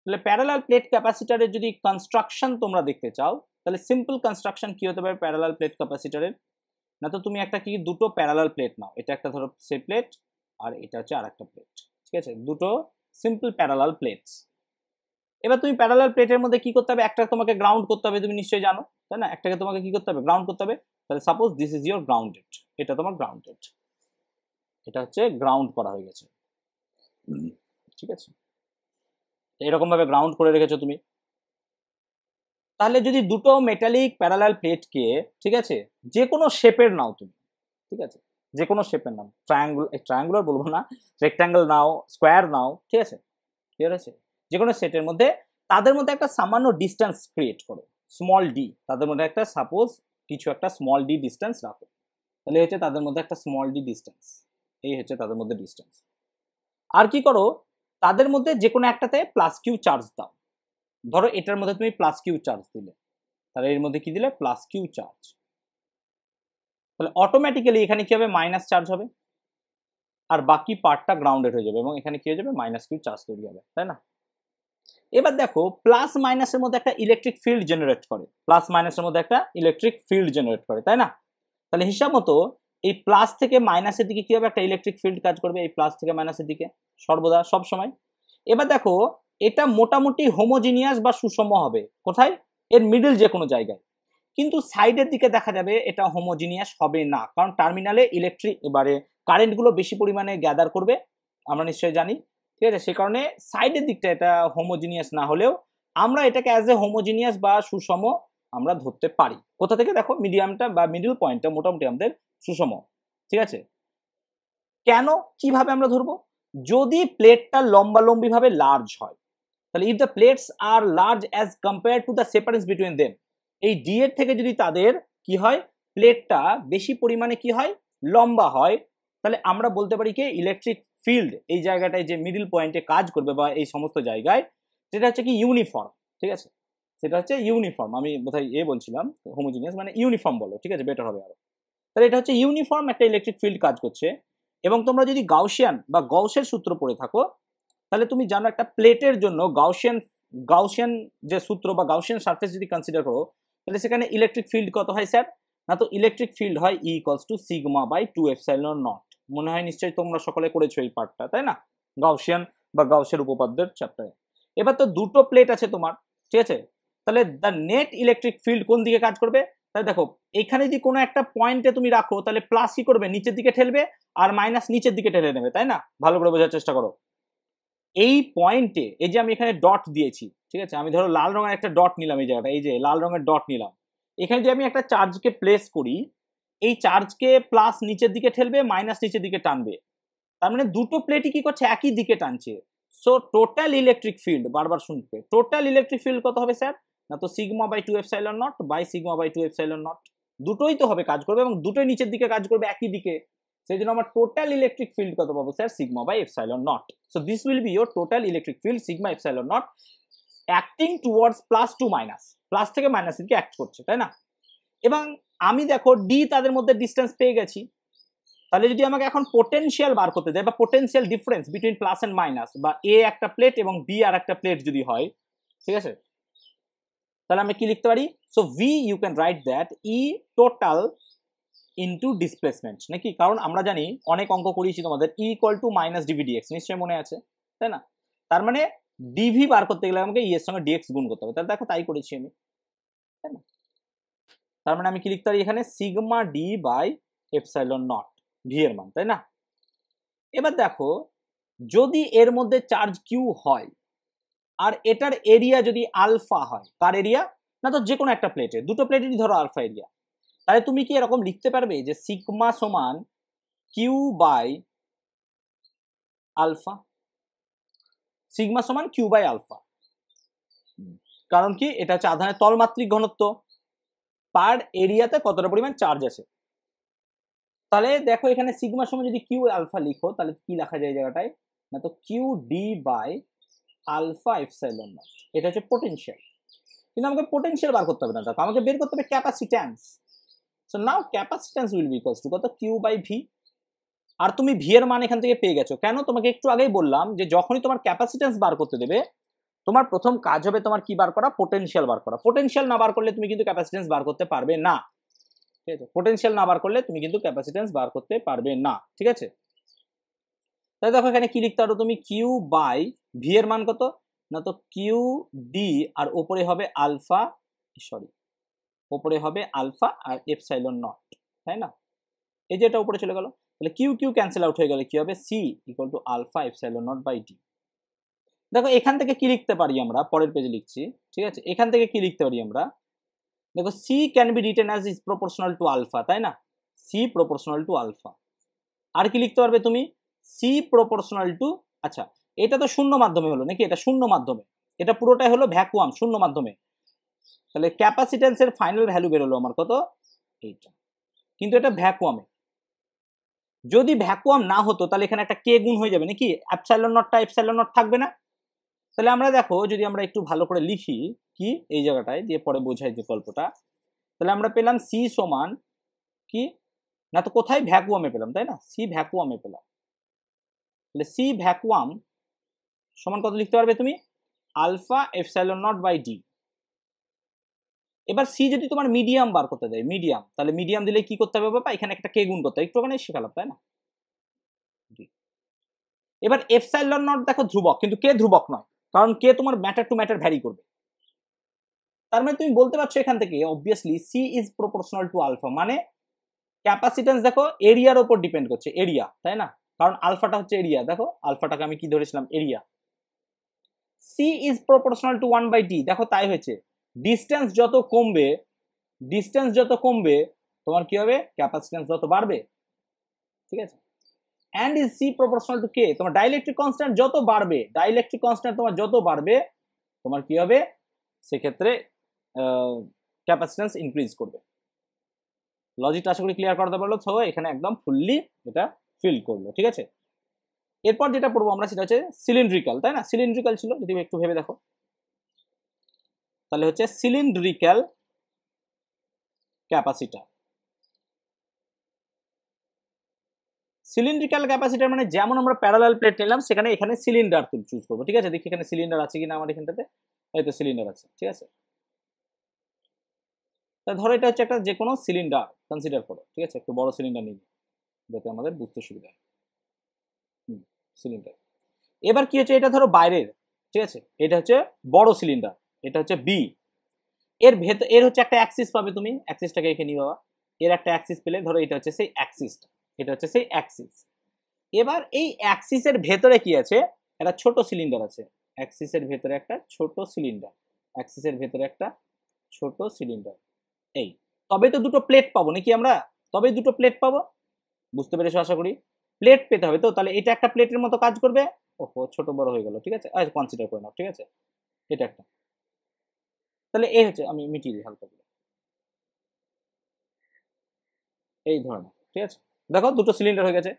তাহলে প্যারালাল প্লেট ক্যাপাসিটরের যদি কনস্ট্রাকশন তোমরা দেখতে চাও, তাহলে সিম্পল কনস্ট্রাকশন কি হতে পারে প্যারালাল প্লেট ক্যাপাসিটরের, না তো তুমি একটা কি দুটো প্যারালাল প্লেট নাও, এটা একটা ধরো সে প্লেট আর এটা হচ্ছে আর একটা প্লেট, ঠিক আছে, দুটো সিম্পল প্যারালাল প্লেটস। এবার তুমি প্যারালাল প্লেটের মধ্যে কি করতে হবে, একটা তোমাকে গ্রাউন্ড করতে হবে, তুমি নিশ্চয়ই জানো তাই না, একটাকে তোমাকে কি করতে হবে গ্রাউন্ড করতে হবে। তাহলে suppose this is your grounded, এটা তোমার গ্রাউন্ডেড, এটা হচ্ছে গ্রাউন্ড করা হয়ে গেছে, ঠিক আছে, এরকম ভাবে গ্রাউন্ড করে রেখেছো তুমি। তাহলে যদি দুটো মেটালিক প্যারালাল প্লেটকে, ঠিক আছে, যে কোনো শেপের নাও তুমি, ঠিক আছে, যে কোনো শেপের নাও, ট্রায়াঙ্গুলার বলবো না, রেক্ট্যাঙ্গেল নাও, স্কোয়ার নাও, ঠিক আছে, ক্লিয়ার আছে, যে কোনো সেটের মধ্যে তাদের মধ্যে একটা সামান্য ডিস্টেন্স ক্রিয়েট করো, স্মল ডি, তাদের মধ্যে একটা সাপোজ কিছু একটা স্মল ডি ডিস্টেন্স রাখো, তাহলে হচ্ছে তাদের মধ্যে একটা স্মল ডি ডিস্টেন্স, এই হচ্ছে তাদের মধ্যে ডিস্টেন্স। আর কি করো, তাদের মধ্যে যে কোনো একটাতে প্লাস কিউ চার্জ দাও, ধরো এটার মধ্যে তুমি প্লাস কিউ চার্জ দিলে, তাহলে এর মধ্যে কি দিলে প্লাস কিউ চার্জ, তাহলে অটোমেটিক্যালি এখানে কি হবে মাইনাস চার্জ হবে, আর বাকি পার্টটা গ্রাউন্ডেড হয়ে যাবে এবং এখানে কি হয়ে যাবে মাইনাস কিউ চার্জ তৈরি হবে, তাই না। এবার দেখো প্লাস মাইনাসের মধ্যে একটা ইলেকট্রিক ফিল্ড জেনারেট করে, প্লাস মাইনাসের মধ্যে একটা ইলেকট্রিক ফিল্ড জেনারেট করে, তাই না। তাহলে হিসাব মতো এই প্লাস থেকে মাইনাসের দিকে কি হবে, একটা ইলেকট্রিক ফিল্ড কাজ করবে এই প্লাস থেকে মাইনাসের দিকে সর্বদা সব সময়। এবার দেখো এটা মোটামুটি হোমোজিনিয়াস বা সুষম হবে কোথায়, এর মিডল যে কোনো জায়গায়, কিন্তু সাইডের দিকে দেখা যাবে এটা হোমোজিনিয়াস হবে না, কারণ টার্মিনালে ইলেকট্রিক এবারে কারেন্টগুলো বেশি পরিমাণে গ্যাদার করবে, আমরা নিশ্চয়ই জানি, ঠিক আছে, সে কারণে সাইডের দিকটা এটা হোমোজিনিয়াস না হলেও আমরা এটাকে অ্যাজ এ হোমোজিনিয়াস বা সুষম আমরা ধরতে পারি। কোথা থেকে দেখো মিডিয়ামটা বা মিডল পয়েন্টটা মোটামুটি আমাদের সুষম, ঠিক আছে। কেন, কিভাবে আমরা ধরবো, যদি প্লেটটা লম্বালম্বি ভাবে লার্জ হয়, তাহলে if the plates are large as compare to the separation between them, এই ডি এর থেকে যদি তাদের কি হয় প্লেটটা বেশি পরিমাণে কি হয় লম্বা হয়, তাহলে আমরা বলতে পারি কি ইলেকট্রিক ফিল্ড এই জায়গাটায় যে মিডল পয়েন্টে কাজ করবে বা এই সমস্ত জায়গায়, সেটা হচ্ছে কি ইউনিফর্ম, ঠিক আছে, সেটা হচ্ছে ইউনিফর্ম, আমি বোধহয় বলছিলাম হোমোজিনিয়াস মানে ইউনিফর্ম বলো, ঠিক আছে, বেটার হবে আরো। তাহলে এটা হচ্ছে ইউনিফর্ম একটা ইলেকট্রিক ফিল্ড কাজ করছে। এবং তোমরা যদি গাউসিয়ান বা গাউসের সূত্র পড়ে থাকো, তাহলে তুমি জানো একটা প্লেটের জন্য গাউসিয়ান যে সূত্র বা গাউসিয়ান সারফেস যদি কনসিডার করো, তাহলে সেখানে ইলেকট্রিক ফিল্ড কত হয় স্যার, না তো ইলেকট্রিক ফিল্ড হয় E equals to sigma by 2 epsilon naught, মনে হয় নিশ্চয়ই তোমরা সকলে করেছো এই পার্টটা, তাই না, গাউসিয়ান বা গাউসের উপপাদ্যের চ্যাপ্টারে। এবার তো দুটো প্লেট আছে তোমার, ঠিক আছে, তাহলে দ্য নেট ইলেকট্রিক ফিল্ড কোন দিকে কাজ করবে, তাহলে দেখো এখানে যদি কোনো একটা পয়েন্টে তুমি রাখো, তাহলে প্লাস কি করবে নিচের দিকে ঠেলবে আর মাইনাস নিচের দিকে ঠেলে নেবে, তাই না, ভালো করে বোঝার চেষ্টা করো। এই পয়েন্টে এই যে আমি এখানে ডট দিয়েছি, ঠিক আছে, আমি ধরো লাল রঙের একটা ডট নিলাম, এই জায়গাটা এই যে লাল রঙের ডট নিলাম, এখানে যে আমি একটা চার্জকে প্লেস করি, এই চার্জকে প্লাস নিচের দিকে ঠেলবে মাইনাস নিচের দিকে টানবে, তার মানে দুটো প্লেটই কি করছে একই দিকে টানছে। সো টোটাল ইলেকট্রিক ফিল্ড, বারবার শুনবে, টোটাল ইলেকট্রিক ফিল্ড কত হবে স্যার, না তো sigma by 2 epsilon naught by sigma by 2 epsilon naught, দুটোই তো হবে কাজ করবে এবং দুটোই নিচের দিকে কাজ করবে একই দিকে, সেই জন্য আমার টোটাল ইলেকট্রিক ফিল্ড কত পাবো sir, sigma by epsilon naught. So this will be your total electric field sigma epsilon naught acting towards plus to minus, plus থেকে মাইনাস দিকে অ্যাক্ট করছে, তাই না। এবং আমি দেখো ডি তাদের মধ্যে ডিস্টেন্স পেয়ে গেছি, তাহলে যদি আমাকে এখন পোটেনশিয়াল বার করতে দেয় বা potential difference between plus and minus, বা এ একটা প্লেট এবং বি আর একটা প্লেট যদি হয়, ঠিক আছে, তাহলে আমি কি লিখতে পারি, so V you can write that E total into displacement নাকি, কারণ আমরা জানি অনেক অঙ্ক করিয়েছি তোমাদের E equal to minus DV DX, নিশ্চয়ই মনে আছে, তাই না। তার মানে ডিভি বার করতে গেলে আমাকে ই এর সঙ্গে ডিএক্স গুণ করতে হবে, তাহলে দেখো তাই করেছি আমি, তাই না। তার মানে আমি কি লিখতে পারি এখানে sigma D by epsilon naught V এর মান, তাই না। এবার দেখো যদি এর মধ্যে চার্জ কিউ হয় আর এটার এরিয়া যদি আলফা হয়, কার এরিয়া, না তো যে কোনো একটা প্লেটে, দুটো প্লেটেরই ধরো আলফা এরিয়া, তাহলে তুমি কি এরকম লিখতে পারবে যে সিগমা সমান কিউ বাই আলফা, সিগমা সমান কিউ বাই আলফা, কারণ কি এটা হচ্ছে আধানের তলমাত্রিক ঘনত্ব পার এরিয়াতে কতটা পরিমাণ চার্জ আছে। তাহলে দেখো এখানে সিগমার সময় যদি কিউ আলফা লিখো, তাহলে কি লেখা যায় জায়গাটায়, না তো Q D by alpha epsilon naught, এটা হচ্ছে পোটেনশিয়াল। কিন্তু আমাকে পোটেনশিয়াল বার করতে হবে না, দেখো আমাকে বের করতে হবে capacitance. So now capacitance will be equals to কত, কিউ বাই ভি। আর তুমি ভি এর মান এখান থেকে পেয়ে গেছো। কেন? তোমাকে একটু আগেই বললাম যে যখনই তোমার ক্যাপাসিট্যান্স বার করতে দেবে, তোমার প্রথম কাজ হবে তোমার কি বার করা, পোটেনশিয়াল বার করা। পোটেনশিয়াল না বার করলে তুমি কিন্তু ক্যাপাসিট্যান্স বার করতে পারবে না, ঠিক আছে? পোটেনশিয়াল না বার করলে তুমি কিন্তু ক্যাপাসিট্যান্স বার করতে পারবে না, ঠিক আছে? তাহলে দেখো এখানে কি লিখতে পারো তুমি, কিউ বাই ভি এর মান কত না, তো কিউ ডি আর ওপরে হবে আলফা, সরি ওপরে হবে আলফা আর এপসাইলন নট, তাই না? এই যে এটা উপরে চলে গেল, তাহলে কিউ কিউ ক্যান্সেল আউট হয়ে গেলে কি হবে, C equal to alpha epsilon naught by D. দেখো এখান থেকে কি লিখতে পারি আমরা, পরের পেজে লিখছি, ঠিক আছে? এখান থেকে কি লিখতে পারি আমরা, দেখো C can be written as is proportional to alpha, তাই না? C proportional to alpha. আর কি লিখতে পারবে তুমি, সি প্রপোর্শনাল টু, আচ্ছা এটা তো শূন্য মাধ্যমে হলো নাকি, এটা শূন্য মাধ্যমে, এটা পুরোটাই হলো ভ্যাকুয়াম শূন্য মাধ্যমে। তাহলে ক্যাপাসিট্যান্সের ফাইনাল ভ্যালু বেরোলো আমার কত, এইটা। কিন্তু এটা ভ্যাকুয়ামে, যদি ভ্যাকুয়াম না হতো তাহলে এখানে একটা কে গুণ হয়ে যাবে নাকি, এপসাইলন নটটা এপসাইলন নট থাকবে না। তাহলে আমরা দেখো যদি আমরা একটু ভালো করে লিখি কি এই জায়গাটায়, দিয়ে পরে বোঝাই যে গল্পটা, তাহলে আমরা পেলাম সি সমান কি না, তো কোথায় ভ্যাকুয়ামে পেলাম, তাই না? সি ভ্যাকুয়ামে পেলাম। তাহলে সি ভ্যাকুয়াম সমান কত লিখতে পারবে তুমি, alpha epsilon naught by D. এবার সি যদি তোমার মিডিয়াম বার করতে দেয়, মিডিয়াম, তাহলে মিডিয়াম দিলে কি করতে হবে বাবা, এখানে একটা কে গুণ করতে হবে, একটু ওখানে শেখালাম, তাই না? এবার এপসাইলন নট দেখো ধ্রুবক, কিন্তু কে ধ্রুবক নয়, কারণ কে তোমার ম্যাটার টু ম্যাটার ভ্যারি করবে। তার মানে তুমি বলতে পারছো এখান থেকে obviously C is proportional to alpha, মানে ক্যাপাসিট্যান্স দেখো এরিয়ার উপর ডিপেন্ড করছে, এরিয়া, তাই না? কারণ আলফাটা হচ্ছে এরিয়া, দেখো আলফাটাকে আমি কি ধরেছিলাম, area. C is proportional to 1/d, দেখো তাই হয়েছে। ডিস্টেন্স যত কমবে, ডিস্টেন্স যত কমবে তোমার কি হবে, ক্যাপাসিট্যান্স যত বাড়বে, ঠিক আছে? And is C proportional to K, তোমার ডাইইলেকট্রিক কনস্ট্যান্ট যত বাড়বে, ডাইইলেকট্রিক কনস্ট্যান্ট তোমার যত বাড়বে, তোমার কি হবে, সেক্ষেত্রে ক্যাপাসিট্যান্স ইনক্রিজ করবে। লজিকটা আশা করি ক্লিয়ার করতে পারলো, সো এখানে একদম ফুললি এটা ফিল করলো, ঠিক আছে? এরপর যেটা পড়বো আমরা সেটা হচ্ছে সিলিন্ড্রিক্যাল, তাই না? সিলিন্ড্রিক্যাল ছিল, যদি একটু ভেবে দেখো, তাহলে হচ্ছে সিলিন্ড্রিক্যাল ক্যাপাসিটর। সিলিন্ড্রিক্যাল ক্যাপাসিটর মানে যেমন আমরা প্যারালাল প্লেট নিলাম, সেখানে এখানে সিলিন্ডার চুজ করবো, ঠিক আছে? দেখি এখানে সিলিন্ডার আছে কিনা আমার এখানটাতে, এই তো সিলিন্ডার আছে, ঠিক আছে? তা ধরো এটা হচ্ছে একটা যে কোনো সিলিন্ডার কনসিডার করো, ঠিক আছে? একটু বড় সিলিন্ডার নিবি যাতে আমাদের বুঝতে সুবিধা হয়। সিলিন্ডার, এবার কি হচ্ছে, এটা ধরো বাইরের, ঠিক আছে? এটা হচ্ছে বড় সিলিন্ডার, এটা হচ্ছে বি। এর ভেতর এর হচ্ছে একটা অ্যাক্সিস পাবে তুমি, অ্যাক্সিসটাকে এখানে নিয়ে বাবা, এর একটা অ্যাক্সিস পেলে ধরো এটা হচ্ছে সেই অ্যাক্সিসটা, এটা হচ্ছে সেই অ্যাক্সিস। এবার এই অ্যাক্সিসের ভেতরে কি আছে, একটা ছোট সিলিন্ডার আছে, অ্যাক্সিসের ভেতরে একটা ছোট সিলিন্ডার, অ্যাক্সিসের ভেতরে একটা ছোট সিলিন্ডার। এই তবে তো দুটো প্লেট পাবো নাকি আমরা, তবে দুটো প্লেট পাবো, বুঝতে পেরেছো আশা করি? প্লেট পেতে হবে তো, তাহলে এটা একটা প্লেটের মতো কাজ করবে। ওহো ছোট বড় হয়ে গেল, ঠিক আছে? কনসিডার করে নাও, ঠিক আছে? এটা একটা, তাহলে এই হচ্ছে, আমি মিটিয়ে দিই হালকা করে, এই ধরনের, ঠিক আছে? দেখো দুটো সিলিন্ডার হয়ে গেছে।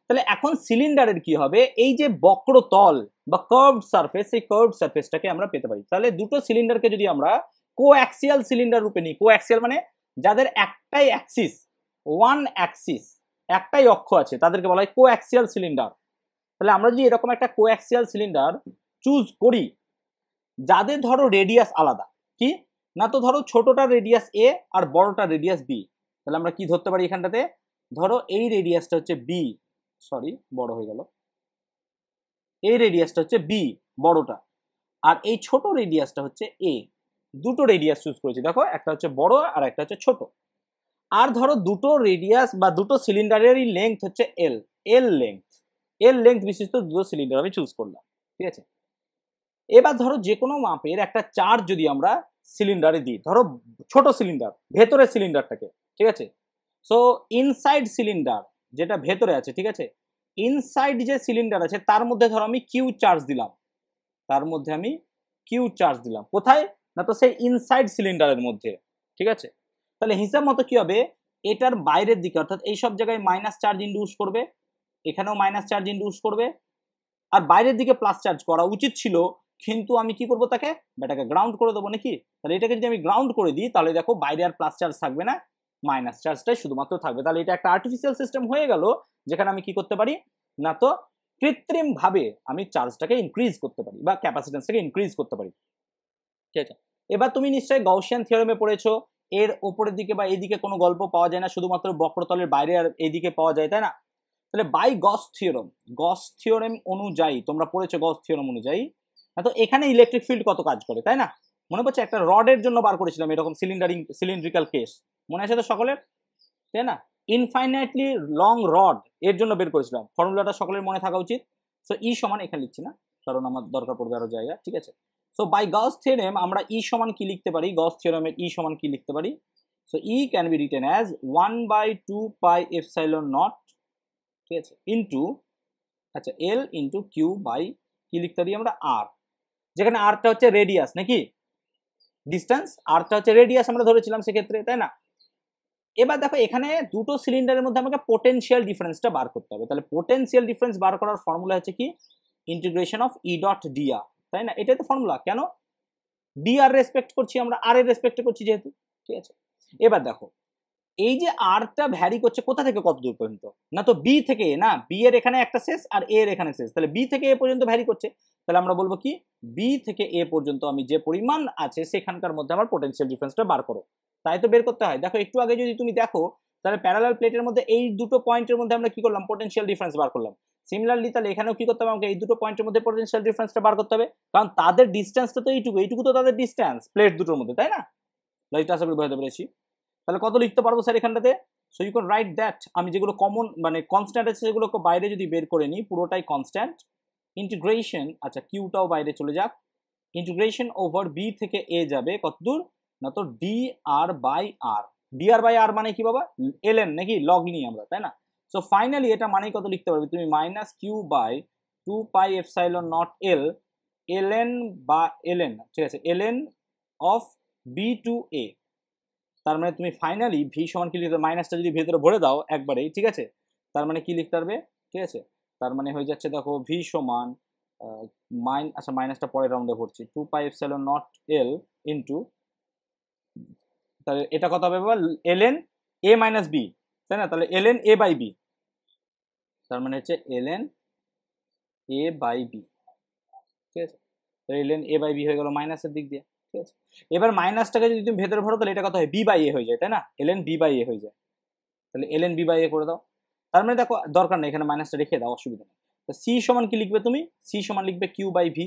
তাহলে এখন সিলিন্ডারের কি হবে, এই যে বক্রতল বা কার্ভড সারফেস, এই কার্ভড সারফেসটাকে আমরা পেতে পারি। তাহলে দুটো সিলিন্ডারকে যদি আমরা কোঅ্যাক্সিয়াল সিলিন্ডার রূপে নিই, কোঅ্যাক্সিয়াল মানে যাদের একটাই অ্যাক্সিস, ওয়ান অ্যাক্সিস, একটাই অক্ষ আছে, তাদেরকে বলা হয় কোঅ্যাক্সিয়াল সিলিন্ডার। তাহলে আমরা যদি এরকম একটা কোঅ্যাক্সিয়াল সিলিন্ডার চুজ করি, যাদের ধরো রেডিয়াস আলাদা, কি না, তো ধরো ছোটটার রেডিয়াস এ আর বড়টার রেডিয়াস বি, তাহলে আমরা কি ধরতে পারি এখানটাতে, ধরো এই রেডিয়াসটা হচ্ছে বি, সরি বড় হয়ে গেল, এই রেডিয়াসটা হচ্ছে বি বড়টা, আর এই ছোট রেডিয়াসটা হচ্ছে এ। দুটো রেডিয়াস চুজ করেছি, দেখো একটা হচ্ছে বড় আর একটা হচ্ছে ছোট। আর ধরো দুটো রেডিয়াস বা দুটো সিলিন্ডারেরই লেংথ হচ্ছে এল, এল লেংথ বিশিষ্ট দুটো সিলিন্ডার আমি চুজ করলাম, ঠিক আছে? এবার ধরো যে কোনো মাপের একটা চার্জ যদি আমরা সিলিন্ডারে দিই, ধরো ছোট সিলিন্ডার, ভেতরের সিলিন্ডারটাকে, ঠিক আছে? সো ইনসাইড সিলিন্ডার যেটা ভেতরে আছে, ঠিক আছে, ইনসাইড যে সিলিন্ডার আছে তার মধ্যে ধরো আমি কিউ চার্জ দিলাম, তার মধ্যে আমি কিউ চার্জ দিলাম, কোথায় না, তো সেই ইনসাইড সিলিন্ডারের মধ্যে, ঠিক আছে? তাহলে হিসাব মতো কি হবে, এটার বাইরের দিকে অর্থাৎ এই সব জায়গায় মাইনাস চার্জ ইনডিউস করবে, এখানেও মাইনাস চার্জ ইনডিউস করবে, আর বাইরের দিকে প্লাস চার্জ করা উচিত ছিল, কিন্তু আমি কি করবো তাকে এটাকে গ্রাউন্ড করে দেবো নাকি। তাহলে এটাকে যদি আমি গ্রাউন্ড করে দিই তাহলে দেখো বাইরে আর প্লাস চার্জ থাকবে না, মাইনাস চার্জটাই শুধুমাত্র থাকবে। তাহলে এটা একটা আর্টিফিশিয়াল সিস্টেম হয়ে গেল, যেখানে আমি কি করতে পারি না, তো কৃত্রিম ভাবে আমি চার্জটাকে ইনক্রিজ করতে পারি বা ক্যাপাসিটেন্সটাকে ইনক্রিজ করতে পারি। ঠিক আছে, এবার তুমি নিশ্চয়ই গাউসিয়ান থিওরেমে পড়েছো, এর ওপরের দিকে বা এইদিকে কোনো গল্প পাওয়া যায় না, শুধুমাত্র বক্রতলের বাইরে আর এইদিকে পাওয়া যায়, তাই না। তাহলে বাই গস থিওরেম অনুযায়ী তোমরা পড়েছো, গস থিওরেম অনুযায়ী তো এখানে ইলেকট্রিক ফিল্ড কত কাজ করে, তাই না। মনে পড়ছে একটা রডের জন্য বার করেছিলাম এরকম সিলিন্ড্রিক্যাল কেস, মনে আছে তো সকলের, তাই না। ইনফাইনাইটলি লং রড এর জন্য বের করেছিলাম, ফর্মুলাটা সকলের মনে থাকা উচিত। সো ই সমান, এখানে লিখছি না কারণ আমার দরকার পড়বে আরো জায়গা, ঠিক আছে। সো বাই গস থিওরেম আমরা ই সমান কি লিখতে পারি, গস থিওরেমের ই সমান কি লিখতে পারি। So E can be written as 1/2πε0, ঠিক আছে, ইন্টু আচ্ছা এল ইন্টু কিউ বাই কি লিখতে পারি আমরা আর, যেখানে আরটা হচ্ছে রেডিয়াস নাকি ডিস্টেন্স, আরটা হচ্ছে রেডিয়াস আমরা ধরেছিলাম সেক্ষেত্রে, তাই না। এবার দেখো এখানে দুটো সিলিন্ডারের মধ্যে আমাকে পোটেনশিয়াল ডিফারেন্সটা বার করতে হবে। তাহলে পোটেনশিয়াল ডিফারেন্স বার করার ফর্মুলা হচ্ছে কি integration of E dot DR, তাই না। এটাই তো ফর্মুলা, কেন ডিআর রেসপেক্ট করছি আমরা, আর এর রেসপেক্ট করছি যেহেতু, ঠিক আছে। এবার দেখো এই যে আরটা ভ্যারি করছে কোথা থেকে কত দূর পর্যন্ত, না তো বি থেকে এ, না বি এর এখানে একটা শেষ আর এ এর এখানে শেষ, তাহলে বি থেকে এ পর্যন্ত ভ্যারি করছে। তাহলে আমরা বলবো কি বি থেকে এ পর্যন্ত আমি যে পরিমাণ আছে সেখানকার মধ্যে আমার পোটেনশিয়াল ডিফারেন্সটা বার করো, তাই তো বের করতে হয়। দেখো একটু আগে যদি তুমি দেখো তাহলে প্যারালাল প্লেটের মধ্যে এই দুটো পয়েন্টের মধ্যে আমরা কি করলাম পোটেনশিয়াল ডিফারেন্স বার করলাম। সিমিলারলি তাহলে এখানেও কি করতে হবে আমাকে এই দুটো পয়েন্টের মধ্যে পোটেনশিয়াল ডিফারেন্সটা বার করতে হবে, কারণ তাদের ডিস্টেন্সটা তো এইটুকু তো তাদের ডিস্টেন্স প্লেট দুটোর মধ্যে, তাই না। এটা আশা করি বুঝতে পেরেছি। তাহলে কত লিখতে পারবো স্যার এখানটাতে, so you can write that, আমি যেগুলো কমন মানে কনস্ট্যান্ট আছে সেগুলোকে বাইরে যদি বের করে নিই পুরোটাই কনস্ট্যান্ট, ইন্টিগ্রেশন আচ্ছা কিউটাও বাইরে চলে যাক, ইন্টিগ্রেশন ওভার বি থেকে এ যাবে কত দূর না তো D R by R, D R by R মানে কি বাবা এলএন নাকি, লগ নিই আমরা, তাই না। সো ফাইনালি এটা মানে কত লিখতে পারবে তুমি minus Q by 2πε0 L LN বা এলএন, ঠিক আছে, LN of B to A. তার মানে তুমি ফাইনালি ভি সমান কি লিখতে, মাইনাসটা যদি ভেতরে ভরে দাও একবারেই, ঠিক আছে, তার মানে কি লিখতে পারবে, ঠিক আছে, তার মানে হয়ে যাচ্ছে দেখো ভি সমান আচ্ছা মাইনাসটা পরের রাউন্ডে ভরছি 2πε0 এল ইন্টু, তাহলে এটা কত হবে বাবা এলএন এ মাইনাস বি, তাই না, তাহলে এলএন এ বাই বি, তার মানে হচ্ছে এলএন এ বাই বি, ঠিক আছে, এলএন এ বাই বি হয়ে গেল মাইনাসের দিক দিয়ে, ঠিক আছে। এবার মাইনাসটাকে যদি তুমি ভেতরে ভরো তাহলে এটা কত হয় বি বাই এ হয়ে যায়, তাই না, এলএন বি বাই এ হয়ে যায়, তাহলে এলএন বি বাই এ করে দাও। তার মানে দেখো দরকার নেই এখানে মাইনাসটা রেখে দাও, অসুবিধা নেই। সি সমান কি লিখবে তুমি, সি সমান লিখবে কিউ বাই ভি,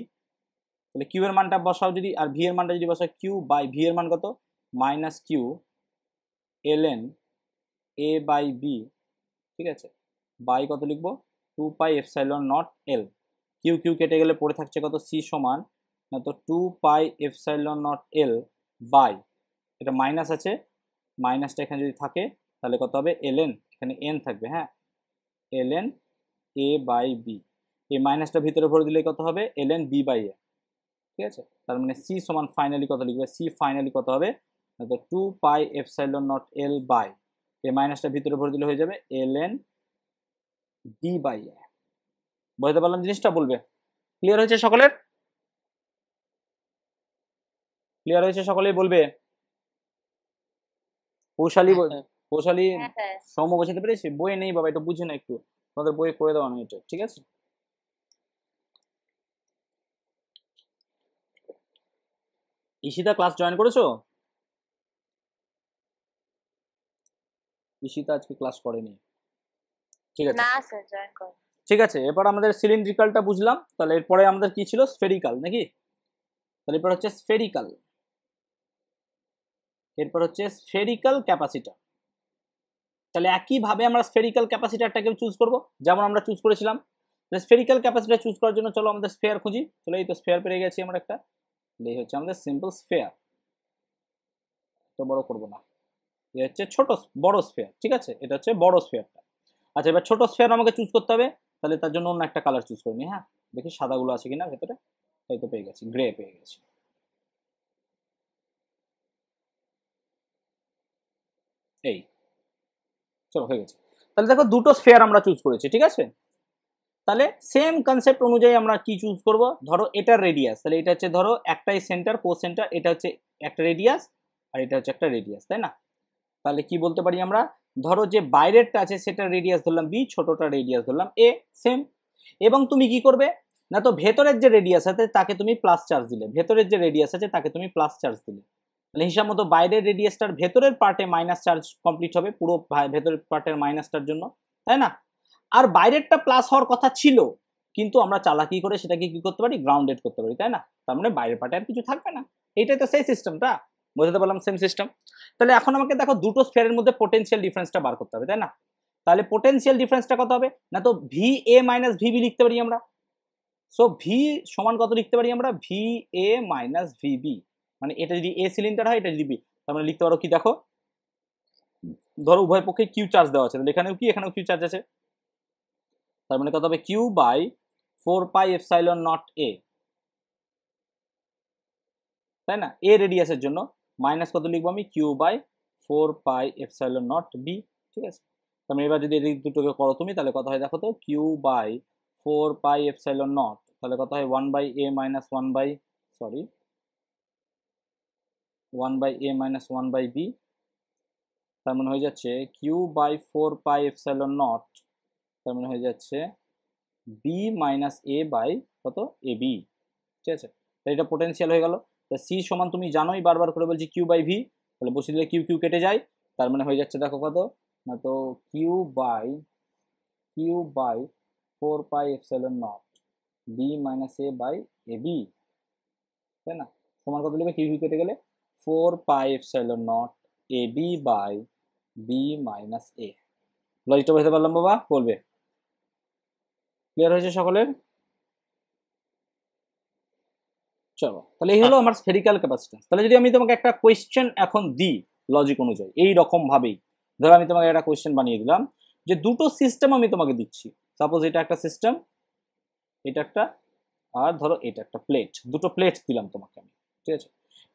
তাহলে কিউ এর মানটা বসাও যদি, আর ভি এর মানটা যদি বসাও কিউ বাই ভি এর মান কত minus Q LN A by B, ঠিক আছে, বাই কত লিখবো 2πε0 এল, কিউ কিউ কেটে গেলে পড়ে থাকছে কত সি সমান না তো 2πε0 এল বাই, এটা মাইনাস আছে, মাইনাসটা এখানে যদি থাকে তাহলে কত হবে এলএন, এখানে এন থাকবে, হ্যাঁ এলএন এ বাই বি, এই মাইনাসটা ভিতরে ভরে দিলে কত হবে এলএন বি বাই এ, ঠিক আছে। তার মানে সি সমান ফাইনালি কত লিখবে, সি ফাইনালি কত হবে না তো 2πε0 এল বাই, এই মাইনাসটা ভিতরে ভরে দিলে হয়ে যাবে এলএন বি বাই এ। বুঝতে পারলাম জিনিসটা, বলবে ক্লিয়ার হয়েছে সকলের, ক্লিয়ার হয়েছে সকলেই বলবে। পৌশালী সৌম্য বোঝাতে পেরেছি, বইয়ে নেই বাবা, এটা বুঝে না একটু, তোমাদের বইয়ে করে দেওয়া নেই এটা, ঠিক আছে। ঈশিতা ক্লাস জয়েন করেছো, ঈশিতা আজকে ক্লাস করেনি, ঠিক আছে না স্যার জয়েন করো, ঠিক আছে। এরপর আমাদের সিলিন্ড্রিক্যালটা বুঝলাম, তাহলে এরপরে আমাদের কি ছিল স্ফেরিক্যাল নাকি, তাহলে এরপর হচ্ছে স্ফেরিক্যাল, এরপর হচ্ছে স্ফেরিক্যাল ক্যাপাসিটর। তাহলে একইভাবে আমরা স্ফেরিক্যাল ক্যাপাসিটরটাকে চুজ করব যেমন আমরা চুজ করেছিলাম। স্ফেরিক্যাল ক্যাপাসিটর চুজ করার জন্য চলো আমাদের স্ফেয়ার খুঁজি, চলো এই তো স্ফেয়ার পেয়ে গেছি আমরা একটা, এই হচ্ছে আমাদের সিম্পল স্ফেয়ার, তো বড় করব না, এই হচ্ছে ছোট বড় স্ফেয়ার, ঠিক আছে, এটা হচ্ছে বড় স্ফেয়ারটা। আচ্ছা এবার ছোট স্ফেয়ার আমাকে চুজ করতে হবে, তাহলে তার জন্য অন্য একটা কালার চুজ করে নি, হ্যাঁ দেখি সাদাগুলো আছে কিনা ভেতরে, এই তো পেয়ে গেছি গ্রে পেয়ে গেছি, এই চলো হয়ে গেছে। তাহলে দেখো দুটো স্ফেয়ার আমরা চুজ করেছি, ঠিক আছে। তাহলে সেম কনসেপ্ট অনুযায়ী আমরা কি চুজ করব, ধরো এটার রেডিয়াস, তাহলে এটা হচ্ছে ধরো একটাই সেন্টার কো সেন্টার, এটা হচ্ছে একটা রেডিয়াস আর এটা হচ্ছে একটা রেডিয়াস, তাই না? তাহলে কি বলতে পারি আমরা, ধরো যে বাইরেরটা আছে সেটা রেডিয়াস ধরলাম বি, ছোটটা রেডিয়াস ধরলাম এ, সেম। এবং তুমি কি করবে না, তো ভেতরের যে রেডিয়াস আছে তাকে তুমি প্লাস চার্জ দিলে, ভেতরের যে রেডিয়াস আছে তাকে তুমি প্লাস চার্জ দিলে, তাহলে হিসাব মতো বাইরের রেডিয়াসটার ভেতরের পার্টে মাইনাস চার্জ কমপ্লিট হবে পুরো ভেতরের পার্টের মাইনাসটার জন্য, তাই না? আর বাইরেরটা প্লাস হওয়ার কথা ছিল, কিন্তু আমরা চালাকি করে সেটাকে কি করতে পারি, গ্রাউন্ডেড করতে পারি, তাই না? তার মানে বাইরের পার্টে আর কিছু থাকবে না। এইটাই তো সেই সিস্টেমটা, বুঝতে পারলাম, সেম সিস্টেম। তাহলে এখন আমাকে দেখো দুটো স্ফিয়ারের মধ্যে পোটেনশিয়াল ডিফারেন্সটা বার করতে হবে, তাই না? তাহলে পোটেনশিয়াল ডিফারেন্সটা কত হবে না, তো ভি এ মাইনাস ভিবি লিখতে পারি আমরা। সো ভি সমান কত লিখতে পারি আমরা, ভি এ মাইনাস ভিবি, মানে এটা যদি এ সিলিন্ডার হয় এটা যদি বি, তার মানে লিখতে পারো কি, দেখো ধরো উভয় পক্ষে কিউ চার্জ দেওয়া আছে, তাহলে এখানেও কি, এখানেও কিউ চার্জ আছে, তার মানে কত হবে Q by 4 pi epsilon naught A, তাই না? এ রেডিয়াসের জন্য মাইনাস কত লিখবো আমি, Q by 4 pi epsilon naught B, ঠিক আছে? তার মানে এবার যদি এই দুটোকে করো তুমি, তাহলে কত হয় দেখো তো, Q by 4 pi epsilon naught, তাহলে কত হয় 1/a minus 1/, sorry 1/a minus 1/b, তার মানে হয়ে যাচ্ছে Q by 4 pi epsilon naught, তার মানে হয়ে যাচ্ছে বি মাইনাস এ বাই কত, এ বি, ঠিক আছে? তাহলে এটা পোটেনশিয়াল হয়ে গেল। তা সি সমান তুমি জানোই, বারবার করে বলছি কিউ বাই ভি, তাহলে বসে দিলে কিউ কিউ কেটে যায়, তার মানে হয়ে যাচ্ছে দেখো কত না, তো Q by 4 pi epsilon naught B minus A by A B, তাই না? সমান কত লিখবে, কিউ কিউ কেটে গেলে 4 pi epsilon naught A B by B minus A. লজিকটা বুঝতে পারলাম বাবা, বলবে ক্লিয়ার হয়েছে সকলের? চলো, তাহলে এই হলো আমার স্ফেরিক্যাল ক্যাপাসিট্যান্স। তাহলে যদি আমি তোমাকে একটা কোয়েশ্চেন এখন দিই লজিক অনুযায়ী এই রকম ভাবেই, ধরো আমি তোমাকে একটা কোয়েশ্চেন বানিয়ে দিলাম যে দুটো সিস্টেম আমি তোমাকে দিচ্ছি, সাপোজ এটা একটা সিস্টেম, এটা একটা, আর ধরো এটা একটা প্লেট, দুটো প্লেট দিলাম তোমাকে আমি, ঠিক আছে?